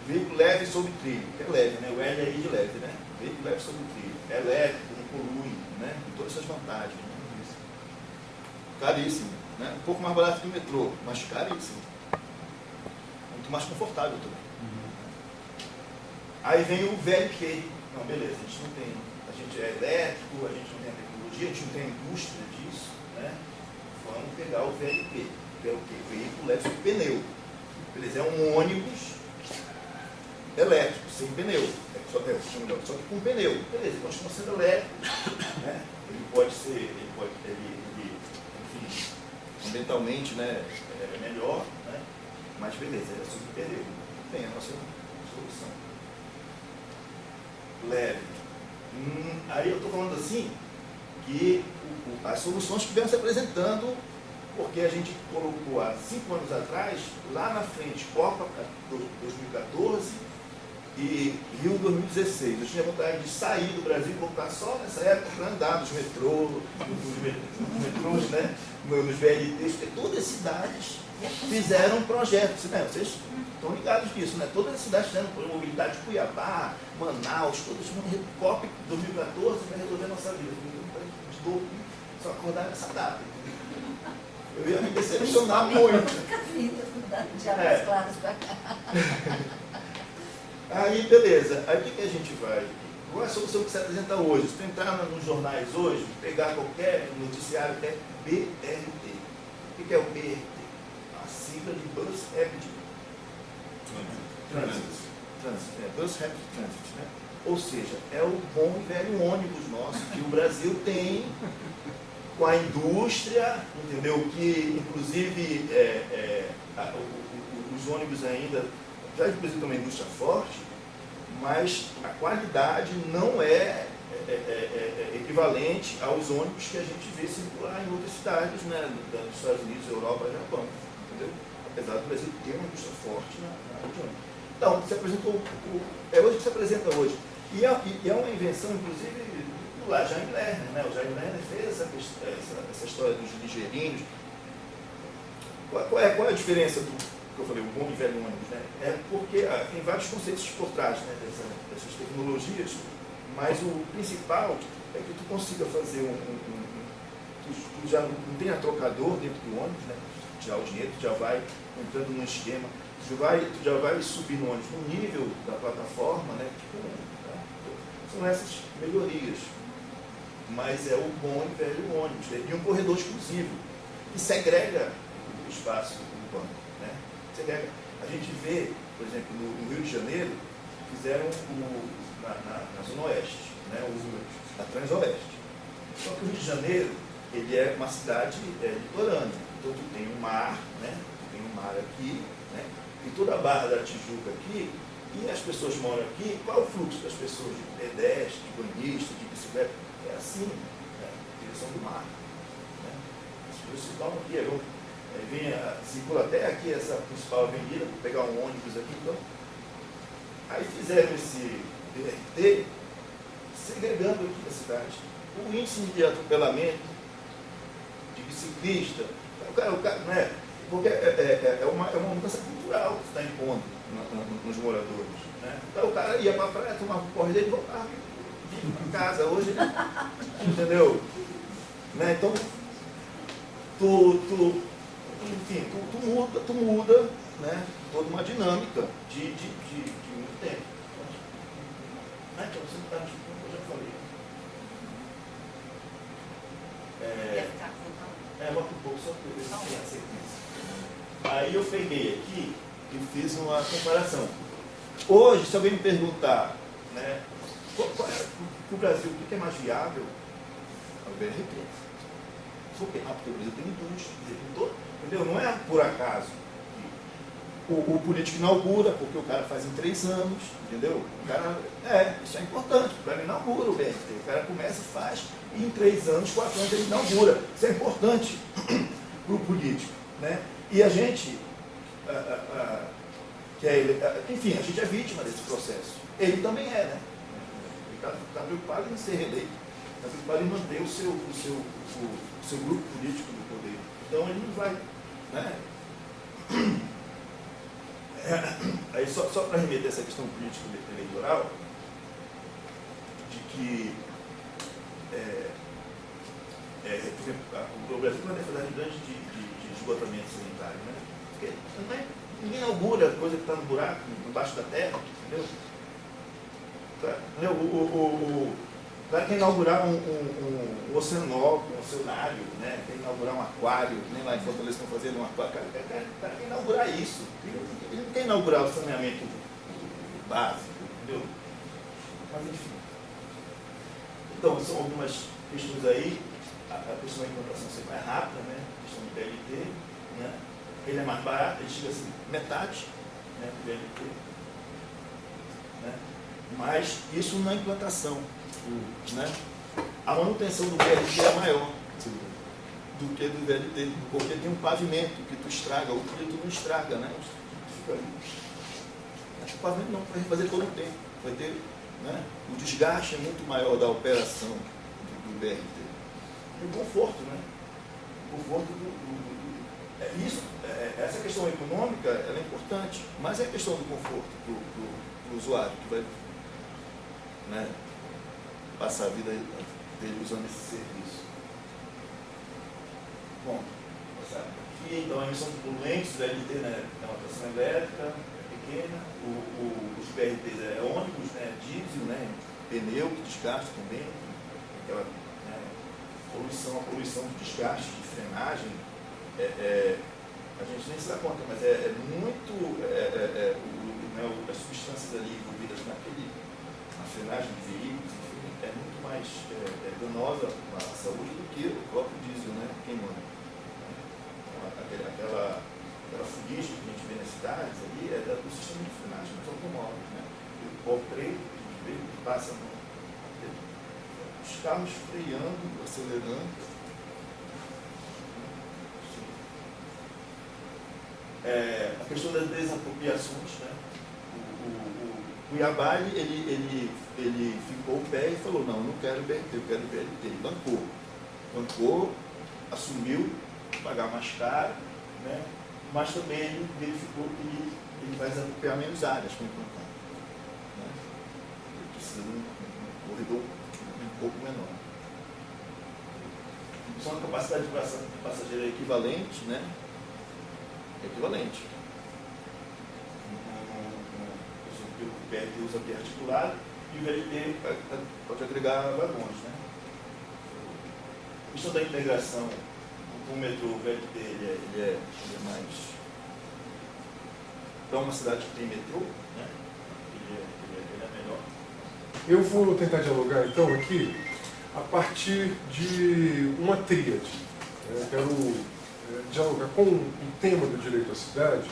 Veículo leve sobre trilho, que é leve, né, o L aí de leve, né, veículo leve sobre trilho, é elétrico, não polui, né, com todas essas vantagens, né? Caríssimo, né? Um pouco mais barato que o metrô, mas caríssimo. Muito mais confortável também. Aí vem o VLT. Não, beleza, a gente é elétrico, a gente não tem a tecnologia, a gente não tem a indústria disso, né? Vamos pegar o VLT, que é o quê? O veículo leve sobre pneu. Beleza, é um ônibus elétrico, sem pneu. Só que com pneu. Beleza, continua sendo elétrico, né? Ele pode ser, enfim, ambientalmente, né, é melhor, né? Mas beleza, é sobre pneu. Tem a nossa solução. Leve. Aí eu estou falando assim, que as soluções que vêm se apresentando, porque a gente colocou há 5 anos atrás, lá na frente, Copa 2014 e Rio 2016. Eu tinha vontade de sair do Brasil e voltar só nessa época para andar nos metrôs, né, nos VLTs, porque todas as cidades fizeram projetos, né? Vocês estão ligados disso, né? Todas as cidades fizeram mobilidade, Cuiabá, Manaus, todas as Copa 2014 vai resolver a nossa vida. Só acordar nessa data. Eu ia me decepcionar muito. Aí, beleza. Aí, o que a gente vai? Qual é a solução que se apresenta hoje? Se tu entrar nos jornais hoje, pegar qualquer noticiário, é BRT. O que é o BRT? A sigla de Bus Rapid Transit. Bus Rapid Transit, né? Ou seja, é o bom e velho ônibus nosso que o Brasil tem com a indústria, entendeu? Que, inclusive, os ônibus ainda, já inclusive tem uma indústria forte, mas a qualidade não é equivalente aos ônibus que a gente vê circular em outras cidades, né, dos Estados Unidos, Europa e Japão, entendeu? Apesar do Brasil ter uma indústria forte na região. Então, se apresentou, é hoje que se apresenta hoje. E é uma invenção, inclusive, do Jaime Lerner, né? O Jaime Lerner fez essa história dos ligeirinhos. Qual é a diferença do que eu falei, o bom e velho ônibus, né? É porque tem vários conceitos por trás, né, dessas tecnologias, mas o principal é que tu consiga fazer tu já não tem trocador dentro do ônibus, né? Tu já o dinheiro, tu já vai entrando num esquema, tu já vai subir no ônibus no nível da plataforma, né? São essas melhorias. Mas é o bom e velho ônibus, né? E um corredor exclusivo, que segrega o espaço, urbano. Né? A gente vê, por exemplo, no Rio de Janeiro, fizeram na Zona Oeste, né? Na Transoeste. Só que o Rio de Janeiro, ele é uma cidade litorânea. Então tu tem um mar, né? Tu tem um mar aqui, né? E toda a Barra da Tijuca aqui, e as pessoas moram aqui, qual é o fluxo das pessoas? De pedestre, de banhista, de bicicleta? É assim, né? Direção do mar. Né? As pessoas se vão aqui, circula até aqui essa principal avenida, vou pegar um ônibus aqui, então. Aí fizeram esse BRT segregando aqui a cidade. O índice de atropelamento de biciclista, o cara, né? Porque é uma mudança cultural que está impondo nos moradores. Né? Então o cara ia para a praia, tomava um porre dele e voltava para casa. Hoje, entendeu? Né? Então, enfim, tu muda, né? Toda uma dinâmica de muito tempo. Então você está no ponto que eu já falei. Bota um pouco só para ver se tem a sequência. Aí eu peguei aqui e fiz uma comparação. Hoje, se alguém me perguntar, né, qual é para o Brasil, o que é mais viável? É o BRT. Por quê? Porque o Brasil tem indústria, entendeu? Não é por acaso. O político inaugura, porque o cara faz em 3 anos, entendeu? O cara, isso é importante, o cara inaugura o BRT, o cara começa e faz, e em 3 anos, 4 anos ele inaugura. Isso é importante para o político, né? E a gente, enfim, a gente é vítima desse processo. Ele também é, né? Ele está preocupado em ser reeleito, está preocupado em manter o seu grupo político no poder. Então ele não vai, né? Aí só para remeter essa questão política eleitoral, de que o Brasil tem uma dificuldade grande de esgotamento sanitário, né? Porque ninguém inaugura coisa que está no buraco, embaixo da terra, entendeu? O cara quer inaugurar um oceanógrafo, um oceanário, né? Quer inaugurar um aquário, nem lá em Fortaleza estão fazendo um aquário. O cara quer inaugurar isso. Ele não quer inaugurar o saneamento básico, entendeu? Mas enfim. Então, são algumas questões aí. A questão da implantação sempre é rápida, né? A questão do BLT, né? Ele é mais barato, ele chega assim, metade, né, do BLT. Né? Mas isso na implantação. Né? A manutenção do BLT é maior do que do VLT, porque tem um pavimento que tu estraga, o que tu não estraga, né? Fica ali. O pavimento não vai fazer todo o tempo, vai ter, né? O desgaste é muito maior da operação do BRT. E o conforto, né? O conforto essa questão econômica ela é importante, mas é a questão do conforto para o usuário que vai, né, passar a vida dele usando esse serviço. Bom, aqui então a emissão de poluentes, o LT, né, é uma tração elétrica, é pequena, os BRTs é ônibus, né, diesel, né, pneu que desgasta também, aquela, né, a poluição de desgaste, de frenagem, a gente nem se dá conta, mas muito, as substâncias ali envolvidas na frenagem de veículos, enfim, é muito mais danosa à saúde do que o próprio diesel, né, queimando. Aquela fuligem que a gente vê nas cidades ali é do sistema de frenagem dos automóveis, né? O pó preto que passa os carros freando, acelerando. A questão das desapropriações, né? O Cuiabá, ele ficou o pé e falou, não quero BRT, eu quero BRT. Ele bancou, assumiu pagar mais caro, né? Mas também ele verificou que ele vai desapropriar menos áreas para implantar. Né? Ele precisa de um corredor um pouco menor. Só a capacidade de passageiro é equivalente, né? Equivalente. O BRT usa pé articulado e o VLT pode agregar vagões, né? A questão da integração com o metrô, o VLT ele é mais para uma cidade que tem metrô, né? Ele é melhor. Eu vou tentar dialogar então aqui a partir de uma tríade. Eu quero dialogar com o tema do direito à cidade,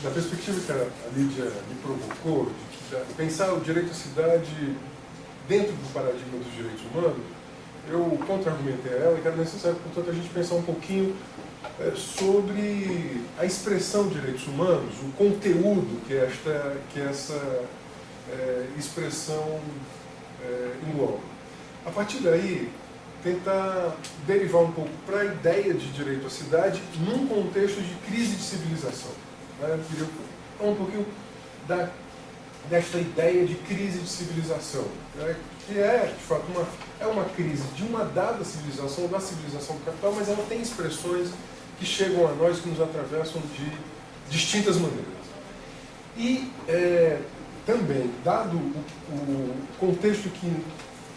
na perspectiva que a Lídia me provocou, de pensar o direito à cidade dentro do paradigma dos direitos humanos. Eu contra-argumentei a ela que era necessário, portanto, a gente pensar um pouquinho sobre a expressão de direitos humanos, o conteúdo que essa expressão engloba. A partir daí, tentar derivar um pouco para a ideia de direito à cidade num contexto de crise de civilização. Eu queria falar um pouquinho desta ideia de crise de civilização, que é, de fato, uma crise de uma dada civilização, da civilização do capital, mas ela tem expressões que chegam a nós, que nos atravessam de distintas maneiras. E também, dado o contexto que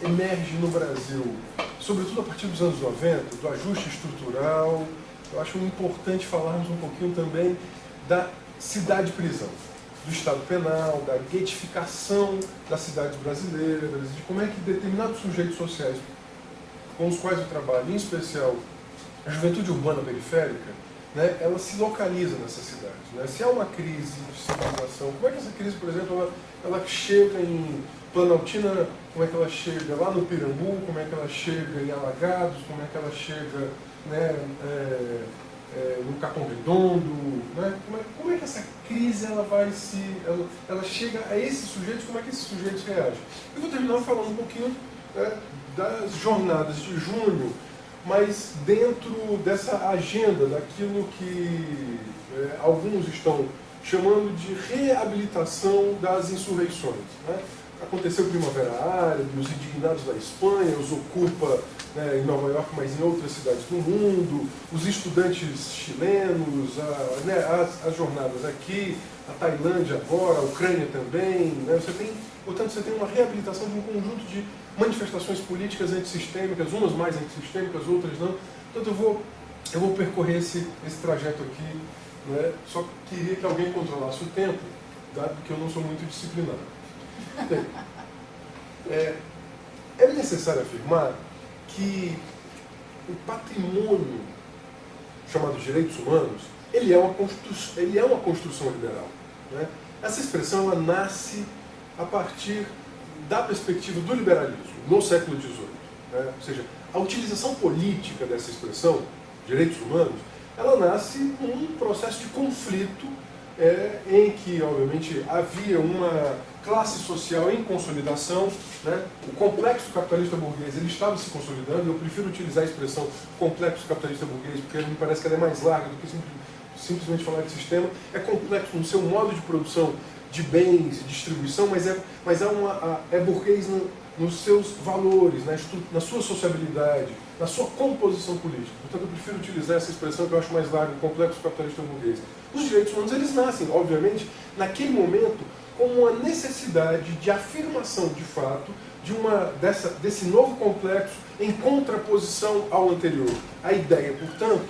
emerge no Brasil, sobretudo a partir dos anos 90, do ajuste estrutural, eu acho importante falarmos um pouquinho também da cidade-prisão, do Estado penal, da getificação das cidades brasileiras, de como é que determinados sujeitos sociais com os quais eu trabalho, em especial a juventude urbana periférica, né, ela se localiza nessas cidades. Né? Se há uma crise de civilização, como é que essa crise, por exemplo, ela chega em Planaltina, como é que ela chega lá no Pirambu, como é que ela chega em Alagados, como é que ela chega, né, no Capão Redondo, né? Como é que essa crise ela chega a esses sujeitos, como é que esses sujeitos reagem? Eu vou terminar falando um pouquinho das jornadas de junho, mas dentro dessa agenda, daquilo que alguns estão chamando de reabilitação das insurreições. Né? Aconteceu Primavera Árabe, os indignados da Espanha, os Ocupa, né, em Nova York, mas em outras cidades do mundo, os estudantes chilenos, as jornadas aqui, a Tailândia agora, a Ucrânia também. Né? Portanto, você tem uma reabilitação de um conjunto de manifestações políticas antissistêmicas, umas mais antissistêmicas, outras não. Portanto, eu vou percorrer esse trajeto aqui. Né? Só queria que alguém controlasse o tempo, dado que eu não sou muito disciplinado. Bem, é necessário afirmar que o patrimônio chamado direitos humanos, ele é uma construção liberal. Né? Essa expressão ela nasce a partir da perspectiva do liberalismo, no século XVIII. Né? Ou seja, a utilização política dessa expressão, direitos humanos, ela nasce num processo de conflito em que, obviamente, havia uma classe social em consolidação. Né? O complexo capitalista burguês ele estava se consolidando. Eu prefiro utilizar a expressão complexo capitalista burguês porque me parece que ela é mais larga do que simplesmente falar de sistema. É complexo no seu modo de produção de bens e distribuição, mas é burguês nos seus valores, na sua sociabilidade, na sua composição política. Portanto, eu prefiro utilizar essa expressão que eu acho mais larga, complexo capitalista burguês. Os direitos humanos, eles nascem, obviamente, naquele momento, como uma necessidade de afirmação, de fato, desse novo complexo em contraposição ao anterior. A ideia, portanto,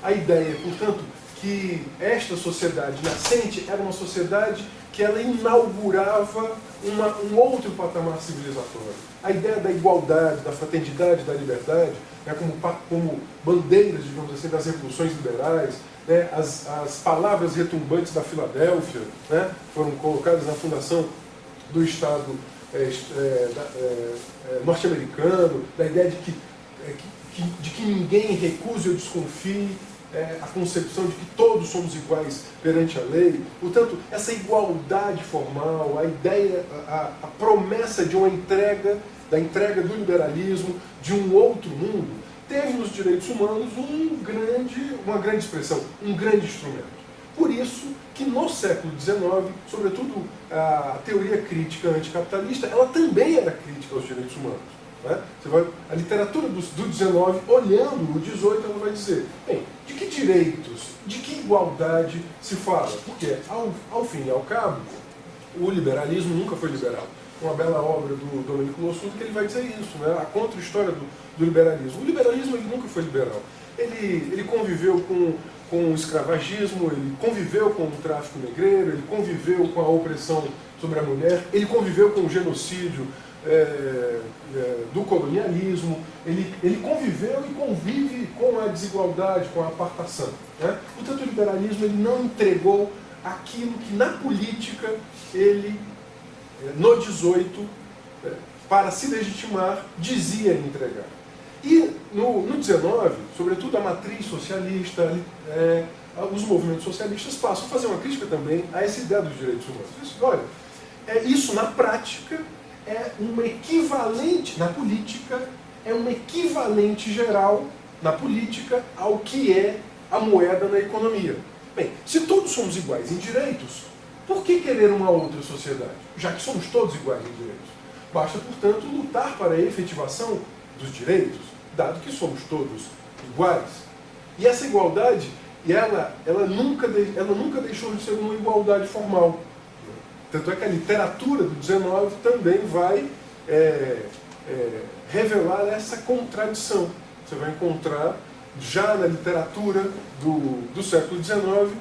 a ideia, portanto, que esta sociedade nascente era uma sociedade que ela inaugurava um outro patamar civilizatório. A ideia da igualdade, da fraternidade, da liberdade, né, como bandeiras, digamos assim, das revoluções liberais, né, as palavras retumbantes da Filadélfia, né, foram colocadas na fundação do Estado norte-americano, da ideia de que ninguém recuse ou desconfie, a concepção de que todos somos iguais perante a lei. Portanto, essa igualdade formal, a ideia, a promessa de da entrega do liberalismo, de um outro mundo, teve nos direitos humanos uma grande expressão, um grande instrumento. Por isso que no século XIX, sobretudo a teoria crítica anticapitalista, ela também era crítica aos direitos humanos. Né? A literatura do XIX, olhando o XVIII, ela vai dizer, bem, de que direitos, de que igualdade se fala? Porque, ao fim e ao cabo, o liberalismo nunca foi liberal. Uma bela obra do Domenico Lossuto que ele vai dizer isso, né? A contra-história do liberalismo. O liberalismo ele nunca foi liberal. Ele conviveu com com o escravagismo, ele conviveu com o tráfico negreiro, ele conviveu com a opressão sobre a mulher, ele conviveu com o genocídio do colonialismo, ele conviveu e convive com a desigualdade, com a apartação, né? Portanto, o liberalismo ele não entregou aquilo que na política ele, no 18, para se legitimar, dizia entregar. E no 19, sobretudo a matriz socialista, os movimentos socialistas passam a fazer uma crítica também a essa ideia dos direitos humanos. Olha, isso na prática é um equivalente, na política, é um equivalente geral na política ao que é a moeda na economia. Bem, se todos somos iguais em direitos, por que querer uma outra sociedade? Já que somos todos iguais em direitos. Basta, portanto, lutar para a efetivação dos direitos, dado que somos todos iguais. E essa igualdade, ela nunca deixou de ser uma igualdade formal. Tanto é que a literatura do 19 também vai revelar essa contradição. Você vai encontrar, já na literatura do século XIX,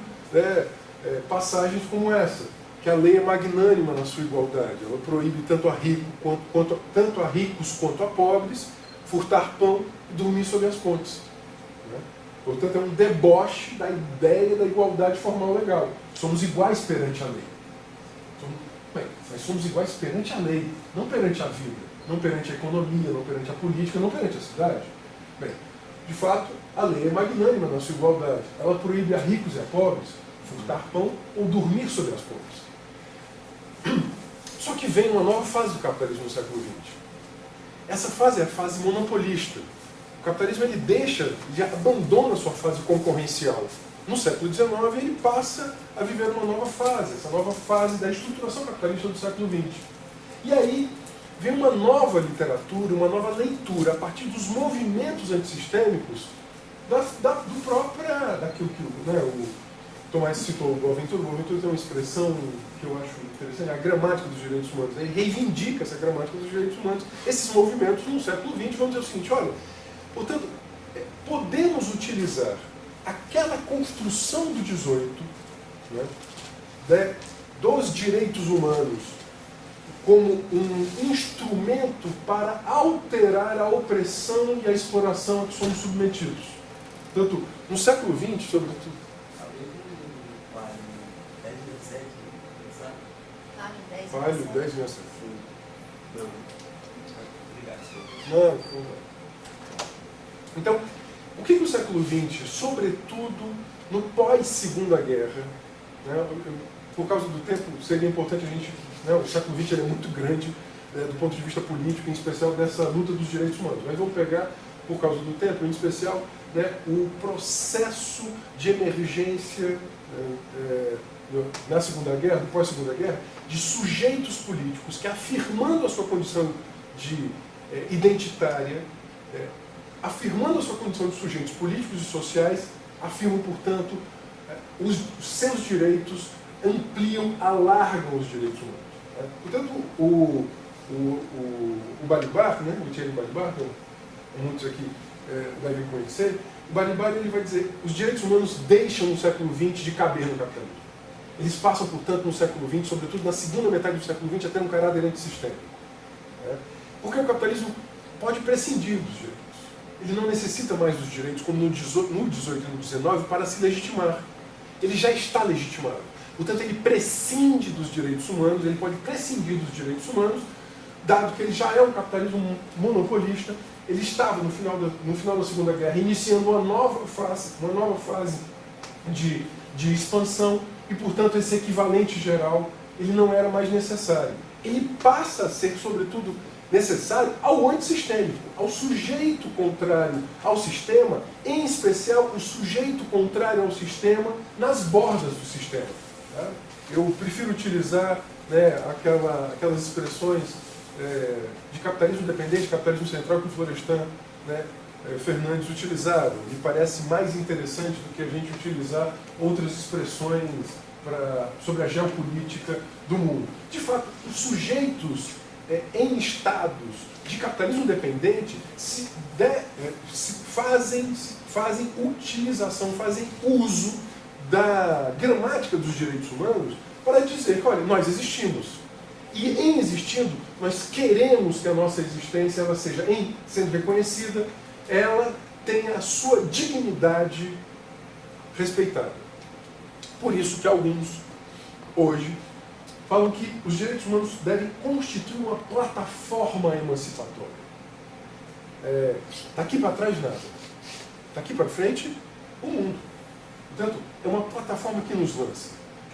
passagens como essa, que a lei é magnânima na sua igualdade. Ela proíbe tanto a ricos quanto a pobres furtar pão e dormir sobre as pontes. Né? Portanto, é um deboche da ideia da igualdade formal legal. Somos iguais perante a lei. Mas somos iguais perante a lei, não perante a vida, não perante a economia, não perante a política, não perante a cidade. Bem, de fato, a lei é magnânima na sua igualdade. Ela proíbe a ricos e a pobres furtar pão ou dormir sobre as pontes. Só que vem uma nova fase do capitalismo no século XX. Essa fase é a fase monopolista. O capitalismo ele abandona a sua fase concorrencial. No século XIX ele passa a viver uma nova fase, essa nova fase da estruturação capitalista do século XX. E aí vem uma nova literatura, uma nova leitura a partir dos movimentos antissistêmicos daquilo que o Tomás citou, o Boaventura. O Boaventura tem uma expressão que eu acho interessante, a gramática dos direitos humanos. Ele reivindica essa gramática dos direitos humanos. Esses movimentos no século XX vão dizer o seguinte: olha, portanto, podemos utilizar aquela construção do 18, dos direitos humanos como um instrumento para alterar a opressão e a exploração a que somos submetidos. Portanto, no século XX, sobretudo... Palio 10,67. Não. Então, o que o século XX, sobretudo no pós-Segunda Guerra, por causa do tempo, seria importante a gente... o século XX é muito grande do ponto de vista político, em especial dessa luta dos direitos humanos. Mas vamos pegar, por causa do tempo, em especial, o processo de emergência na Segunda Guerra, no pós-Segunda Guerra, de sujeitos políticos que, afirmando a sua condição de identitária, afirmando a sua condição de sujeitos políticos e sociais, afirmam, portanto, os seus direitos, ampliam, alargam os direitos humanos. Portanto, o Balibar, o Thierry Balibar, que muitos aqui devem conhecer, o Balibar ele vai dizer: os direitos humanos deixam no século XX de caber no capitalismo. Eles passam, portanto, no século XX, sobretudo na segunda metade do século XX, a ter um caráter antissistêmico. Porque o capitalismo pode prescindir dos direitos. Ele não necessita mais dos direitos, como no 18 e no 19, para se legitimar. Ele já está legitimado. Portanto, ele prescinde dos direitos humanos, ele pode prescindir dos direitos humanos, dado que ele já é um capitalismo monopolista. Ele estava, no final da Segunda Guerra, iniciando uma nova fase de expansão, e, portanto, esse equivalente geral ele não era mais necessário. Ele passa a ser, sobretudo, necessário ao antissistêmico, ao sujeito contrário ao sistema, em especial o sujeito contrário ao sistema nas bordas do sistema. Eu prefiro utilizar aquelas expressões de capitalismo independente, capitalismo central, que o Florestan Fernandes utilizaram. Me parece mais interessante do que a gente utilizar outras expressões sobre a geopolítica do mundo. De fato, os sujeitos em estados de capitalismo dependente fazem utilização, fazem uso da gramática dos direitos humanos para dizer que, olha, nós existimos. E em existindo, nós queremos que a nossa existência ela seja, sendo reconhecida, ela tenha a sua dignidade respeitada. Por isso que alguns, hoje, falam que os direitos humanos devem constituir uma plataforma emancipatória. Daqui para trás, nada. Daqui para frente, o mundo. Portanto, é uma plataforma que nos lança.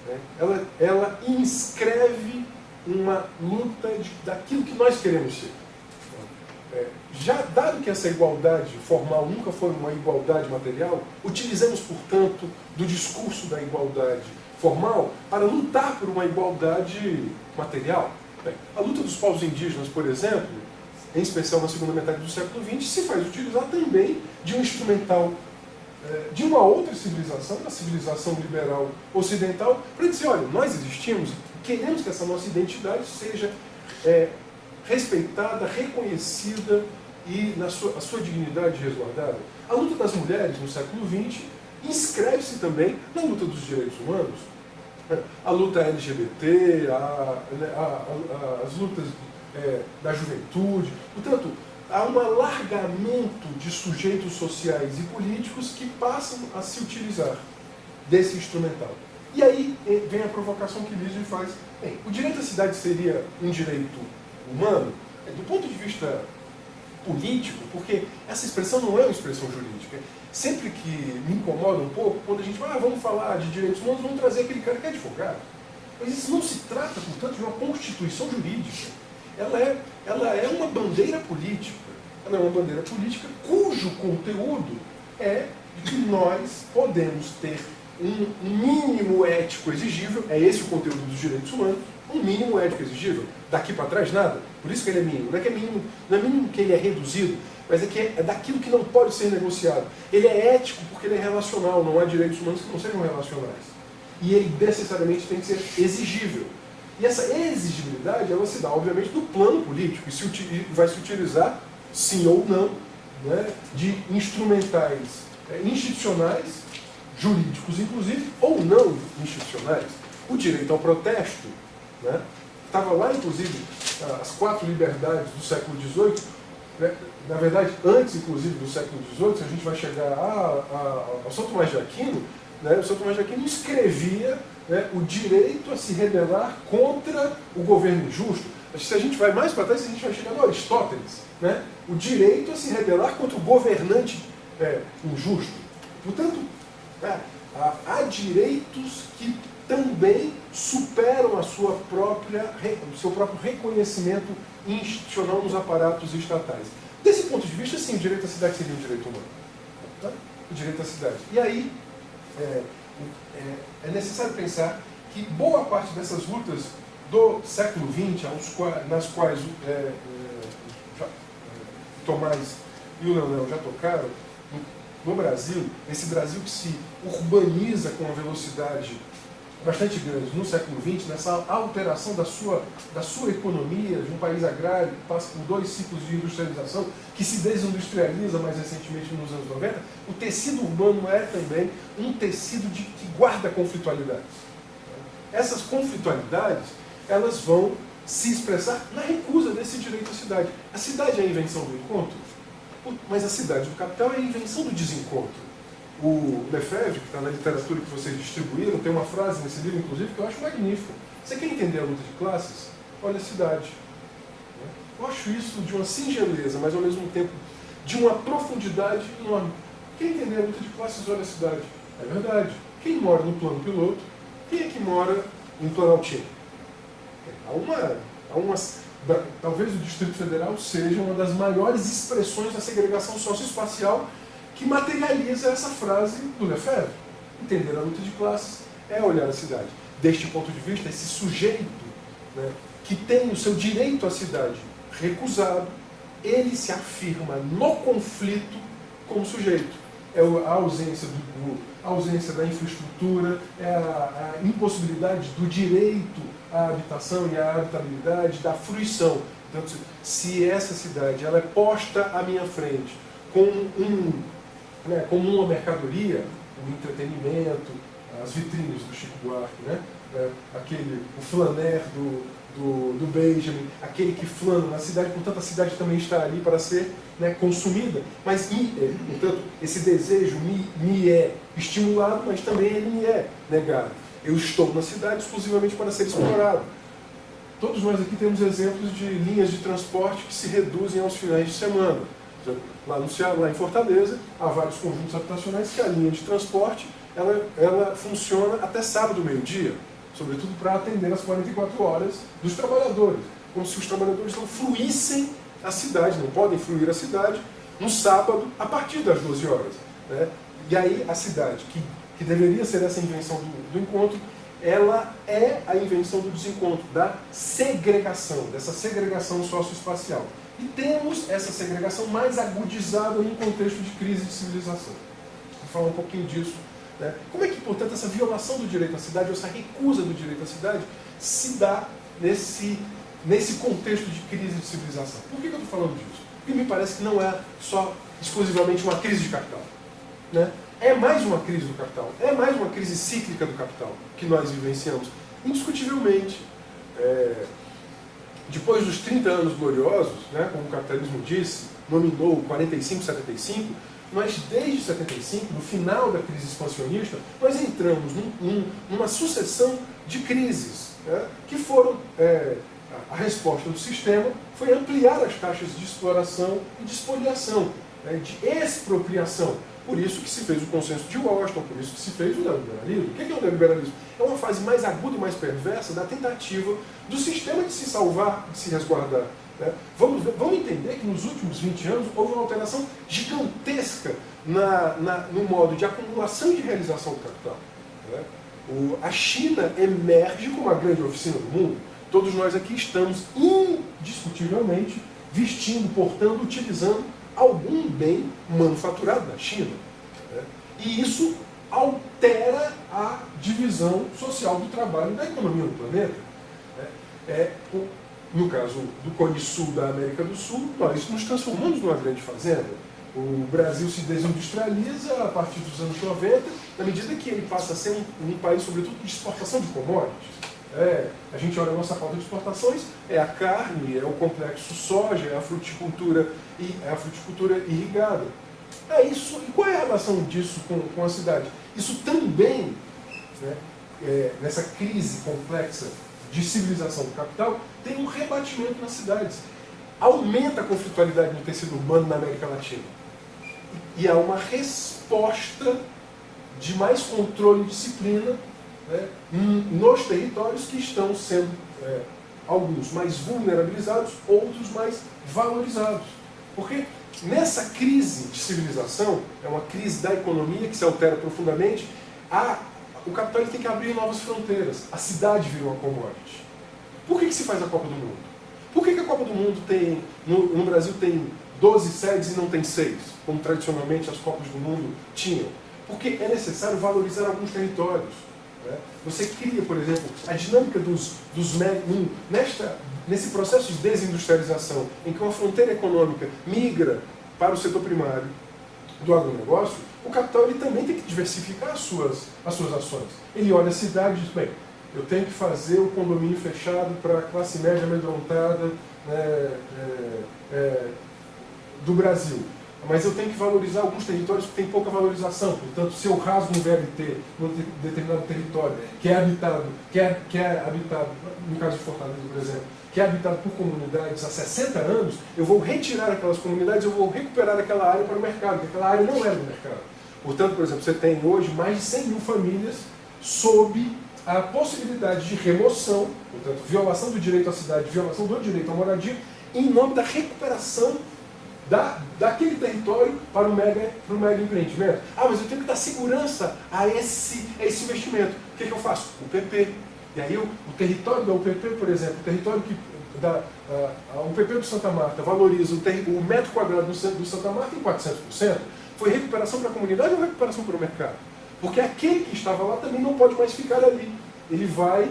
Né? Ela inscreve uma luta daquilo que nós queremos ser. Já dado que essa igualdade formal nunca foi uma igualdade material, utilizamos, portanto, do discurso da igualdade formal para lutar por uma igualdade material. Bem, a luta dos povos indígenas, por exemplo, em especial na segunda metade do século XX, se faz utilizar também de um instrumental de uma outra civilização, da civilização liberal ocidental, para dizer, olha, nós existimos, queremos que essa nossa identidade seja respeitada, reconhecida e a sua dignidade resguardada. A luta das mulheres no século XX inscreve-se também na luta dos direitos humanos. A luta LGBT, as lutas da juventude. Portanto, há um alargamento de sujeitos sociais e políticos que passam a se utilizar desse instrumental. E aí vem a provocação que Lígia faz. Bem, o direito à cidade seria um direito humano? Do ponto de vista político, porque essa expressão não é uma expressão jurídica. Sempre que me incomoda um pouco, quando a gente fala, vamos falar de direitos humanos, vamos trazer aquele cara que é advogado. Mas isso não se trata, portanto, de uma constituição jurídica. Ela é uma bandeira política. Ela é uma bandeira política cujo conteúdo é de que nós podemos ter um mínimo ético exigível, é esse o conteúdo dos direitos humanos, um mínimo ético exigível. Daqui para trás, nada. Por isso que ele é mínimo. Não é que é mínimo, não é mínimo que ele é reduzido, mas é que é daquilo que não pode ser negociado. Ele é ético porque ele é relacional, não há direitos humanos que não sejam relacionais. E ele necessariamente tem que ser exigível. E essa exigibilidade, ela se dá, obviamente, no plano político, e vai se utilizar, sim ou não, né, de instrumentais institucionais, jurídicos inclusive, ou não institucionais. O direito ao protesto, né, estava lá, inclusive, as 4 liberdades do século XVIII, né, na verdade, antes, inclusive, do século XVIII, se a gente vai chegar ao São Tomás de Aquino, né, o São Tomás de Aquino escrevia, né, o direito a se rebelar contra o governo injusto. Se a gente vai mais para trás, a gente vai chegar no Aristóteles, né, o direito a se rebelar contra o governante injusto. Portanto, há direitos que também superam o seu próprio reconhecimento institucional nos aparatos estatais. Desse ponto de vista, sim, o direito à cidade seria um direito humano. Tá? O direito à cidade. E aí, é necessário pensar que boa parte dessas lutas do século XX, nas quais Tomás e o Leonel já tocaram, no Brasil, esse Brasil que se urbaniza com uma velocidade bastante grande no século XX, nessa alteração da sua economia, de um país agrário que passa por 2 ciclos de industrialização, que se desindustrializa mais recentemente nos anos 90, o tecido urbano é também um tecido que guarda conflitualidades. Essas conflitualidades, elas vão se expressar na recusa desse direito à cidade. A cidade é a invenção do encontro, mas a cidade do capital é a invenção do desencontro. O Lefebvre, que está na literatura que vocês distribuíram, tem uma frase nesse livro, inclusive, que eu acho magnífica. Você quer entender a luta de classes? Olha a cidade. Eu acho isso de uma singeleza, mas ao mesmo tempo de uma profundidade enorme. Quer entender a luta de classes? Olha a cidade. É verdade. Quem mora no plano piloto? Quem é que mora em Planaltino? Talvez o Distrito Federal seja uma das maiores expressões da segregação socioespacial que materializa essa frase do Lefebvre. Entender a luta de classes é olhar a cidade. Deste ponto de vista, esse sujeito, né, que tem o seu direito à cidade recusado, ele se afirma no conflito como sujeito. É a ausência da infraestrutura, é a impossibilidade do direito à habitação e à habitabilidade, da fruição Portanto, se essa cidade ela é posta à minha frente como como uma mercadoria, o entretenimento, as vitrines do Chico Buarque, né? O flaner do Benjamin, aquele que flana na cidade, portanto a cidade também está ali para ser, né, consumida, mas portanto esse desejo me é estimulado, mas também ele me é negado. Eu estou na cidade exclusivamente para ser explorado. Todos nós aqui temos exemplos de linhas de transporte que se reduzem aos finais de semana. Lá no Ceará, lá em Fortaleza, há vários conjuntos habitacionais que a linha de transporte ela funciona até sábado, meio-dia, sobretudo para atender as 44 horas dos trabalhadores, como se os trabalhadores não fluíssem a cidade, não podem fluir a cidade no sábado a partir das 12 horas. Né? E aí a cidade, que deveria ser essa invenção do encontro, ela é a invenção do desencontro, da segregação, dessa segregação socioespacial. E temos essa segregação mais agudizada num contexto de crise de civilização. Vou falar um pouquinho disso. Né? Como é que, portanto, essa violação do direito à cidade, ou essa recusa do direito à cidade, se dá nesse contexto de crise de civilização? Por que eu estou falando disso? Porque me parece que não é só exclusivamente uma crise de capital. Né? É mais uma crise do capital, é mais uma crise cíclica do capital que nós vivenciamos. Indiscutivelmente, depois dos 30 anos gloriosos, né, como o capitalismo disse, nominou 45-75, nós desde 75, no final da crise expansionista, nós entramos numa sucessão de crises, né, que foram, a resposta do sistema foi ampliar as taxas de exploração e de espoliação, né, de expropriação. Por isso que se fez o consenso de Washington, por isso que se fez o neoliberalismo. O que é o neoliberalismo? É uma fase mais aguda e mais perversa da tentativa do sistema de se salvar, de se resguardar. Né? Vamos entender que nos últimos 20 anos houve uma alteração gigantesca no modo de acumulação e de realização do capital. Né? A China emerge como a grande oficina do mundo. Todos nós aqui estamos indiscutivelmente vestindo, portando, utilizando algum bem manufaturado na China. Né? E isso altera a divisão social do trabalho e da economia no planeta. Né? No caso do Cone Sul da América do Sul, nós nos transformamos numa grande fazenda. O Brasil se desindustrializa a partir dos anos 90, na medida que ele passa a ser um país, sobretudo, de exportação de commodities. A gente olha a nossa pauta de exportações, é a carne, é o complexo soja, é a fruticultura irrigada. Isso. E qual é a relação disso com a cidade? Isso também, né, nessa crise complexa de civilização do capital, tem um rebatimento nas cidades. Aumenta a conflitualidade no tecido urbano na América Latina. E há uma resposta de mais controle e disciplina, né, nos territórios que estão sendo, alguns mais vulnerabilizados, outros mais valorizados. Porque nessa crise de civilização, é uma crise da economia que se altera profundamente, o capital tem que abrir novas fronteiras. A cidade vira uma commodity. Por que se faz a Copa do Mundo? Por que a Copa do Mundo no Brasil tem 12 sedes e não tem 6, como tradicionalmente as Copas do Mundo tinham? Porque é necessário valorizar alguns territórios. Né? Você cria, por exemplo, a dinâmica nesse processo de desindustrialização, em que uma fronteira econômica migra para o setor primário do agronegócio, o capital ele também tem que diversificar as suas ações. Ele olha a cidade e diz, bem, eu tenho que fazer o condomínio fechado para a classe média amedrontada, do Brasil. Mas eu tenho que valorizar alguns territórios que têm pouca valorização. Portanto, se eu rasgo um VLT num determinado território que é habitado, no caso de Fortaleza, por exemplo, que é habitado por comunidades há 60 anos, eu vou retirar aquelas comunidades, eu vou recuperar aquela área para o mercado, porque aquela área não era do mercado. Portanto, por exemplo, você tem hoje mais de 100 mil famílias sob a possibilidade de remoção, portanto, violação do direito à cidade, violação do direito à moradia, em nome da recuperação daquele território para o mega empreendimento. Mas eu tenho que dar segurança a esse investimento. O que eu faço? O PP. E aí o território da UPP, por exemplo, o território a UPP do Santa Marta valoriza o metro quadrado do Santa Marta em 400%. Foi recuperação para a comunidade ou recuperação para o mercado? Porque aquele que estava lá também não pode mais ficar ali. Ele vai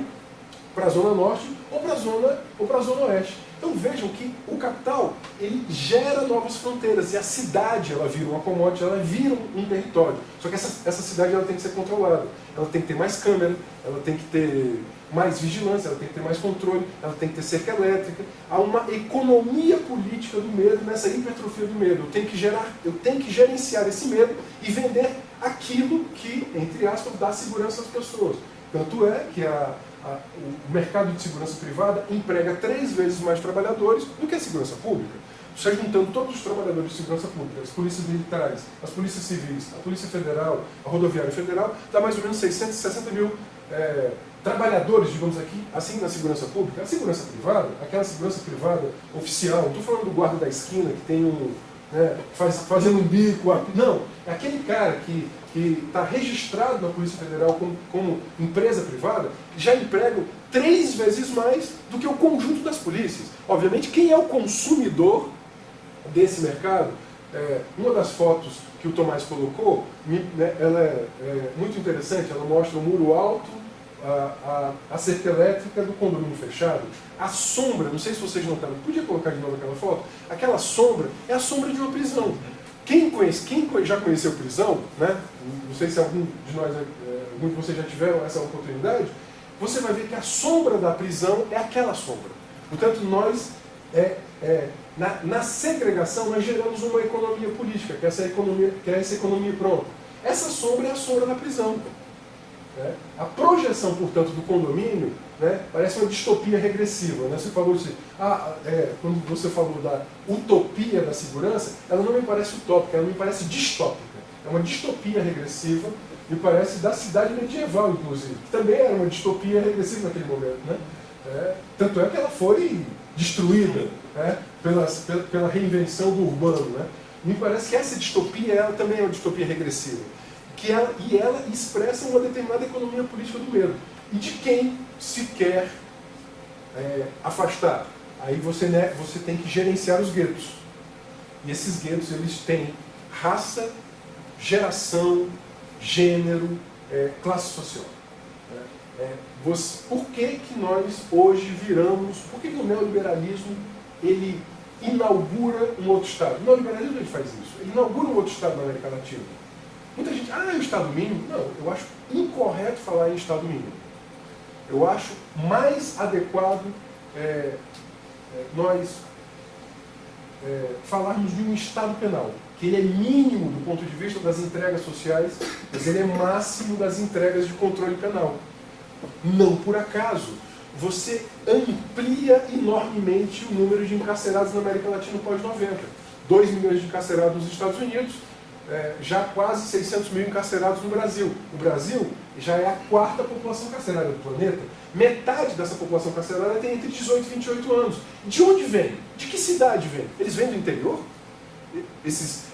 para a Zona Norte ou para a Zona Oeste. Então vejam que o capital, ele gera novas fronteiras, e a cidade, ela vira uma commodity, ela vira um território. Só que essa cidade, ela tem que ser controlada, ela tem que ter mais câmera, ela tem que ter mais vigilância, ela tem que ter mais controle, ela tem que ter cerca elétrica. Há uma economia política do medo nessa hipertrofia do medo. Eu tenho que gerenciar esse medo e vender aquilo que, entre aspas, dá segurança às pessoas. Tanto é que o mercado de segurança privada emprega 3 vezes mais trabalhadores do que a segurança pública. Você juntando todos os trabalhadores de segurança pública, as polícias militares, as polícias civis, a Polícia Federal, a Rodoviária Federal, dá mais ou menos 660 mil trabalhadores, digamos aqui, assim na segurança pública. A segurança privada, aquela segurança privada oficial, não estou falando do guarda da esquina que tem fazendo um bico. Não, é aquele cara que está registrado na Polícia Federal como empresa privada, já emprega 3 vezes mais do que o conjunto das polícias. Obviamente, quem é o consumidor desse mercado, uma das fotos que o Tomás colocou, ela é muito interessante, ela mostra o muro alto, a cerca elétrica do condomínio fechado. A sombra, não sei se vocês notaram, podia colocar de novo aquela foto? Aquela sombra é a sombra de uma prisão. Quem já conheceu prisão, né? Não sei se algum de vocês já tiveram essa oportunidade, você vai ver que a sombra da prisão é aquela sombra. Portanto, nós, na segregação, nós geramos uma economia política, que é essa economia pronta. Essa sombra é a sombra da prisão. A projeção, portanto, do condomínio, parece uma distopia regressiva. Você falou assim, quando você falou da utopia da segurança, ela não me parece utópica, ela me parece distópica. É uma distopia regressiva, me parece da cidade medieval, inclusive, que também era uma distopia regressiva naquele momento. Tanto é que ela foi destruída pela reinvenção do urbano. Me parece que essa distopia ela também é uma distopia regressiva. E ela expressa uma determinada economia política do medo. E de quem se quer afastar? Aí você tem que gerenciar os guetos. E esses guetos, eles têm raça, geração, gênero, classe social. Por que nós hoje por que o neoliberalismo ele inaugura um outro Estado? O neoliberalismo ele faz isso. Ele inaugura um outro Estado na América Latina. Muita gente, é o Estado mínimo? Não, eu acho incorreto falar em Estado mínimo. Eu acho mais adequado nós falarmos de um Estado penal, que ele é mínimo do ponto de vista das entregas sociais, mas ele é máximo das entregas de controle penal. Não por acaso, você amplia enormemente o número de encarcerados na América Latina pós-90. 2 milhões de encarcerados nos Estados Unidos, já quase 600 mil encarcerados no Brasil. O Brasil já é a 4ª população carcerária do planeta. Metade dessa população carcerária tem entre 18 e 28 anos. De onde vem? De que cidade vem? Eles vêm do interior? Esses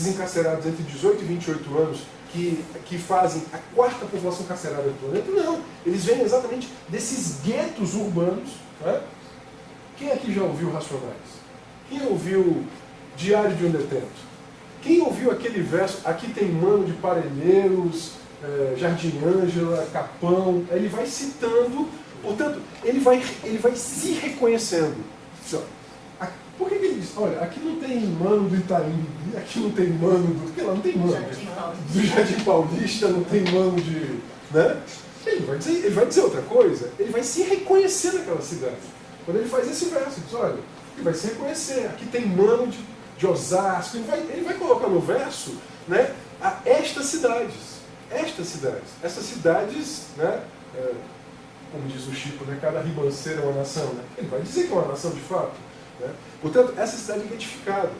encarcerados entre 18 e 28 anos que fazem a 4ª população carcerária do planeta? Não. Eles vêm exatamente desses guetos urbanos. Quem aqui já ouviu Racionais? Quem ouviu Diário de um Detento? Quem ouviu aquele verso, aqui tem Mano de Parelheiros, Jardim Ângela, Capão, ele vai citando, portanto, ele vai se reconhecendo. Por que ele diz, olha, aqui não tem Mano do Itaim, aqui não tem Mano do... Porque lá não tem Mano. Do Jardim Paulista, não tem Mano de... Ele vai dizer outra coisa, ele vai se reconhecer naquela cidade. Quando ele faz esse verso, ele diz, olha, ele vai se reconhecer, aqui tem Mano de Osasco, ele vai colocar no verso estas cidades, essas cidades, como diz o Chico, cada ribanceira é uma nação, ele vai dizer que é uma nação de fato. Portanto, essa cidade é identificada.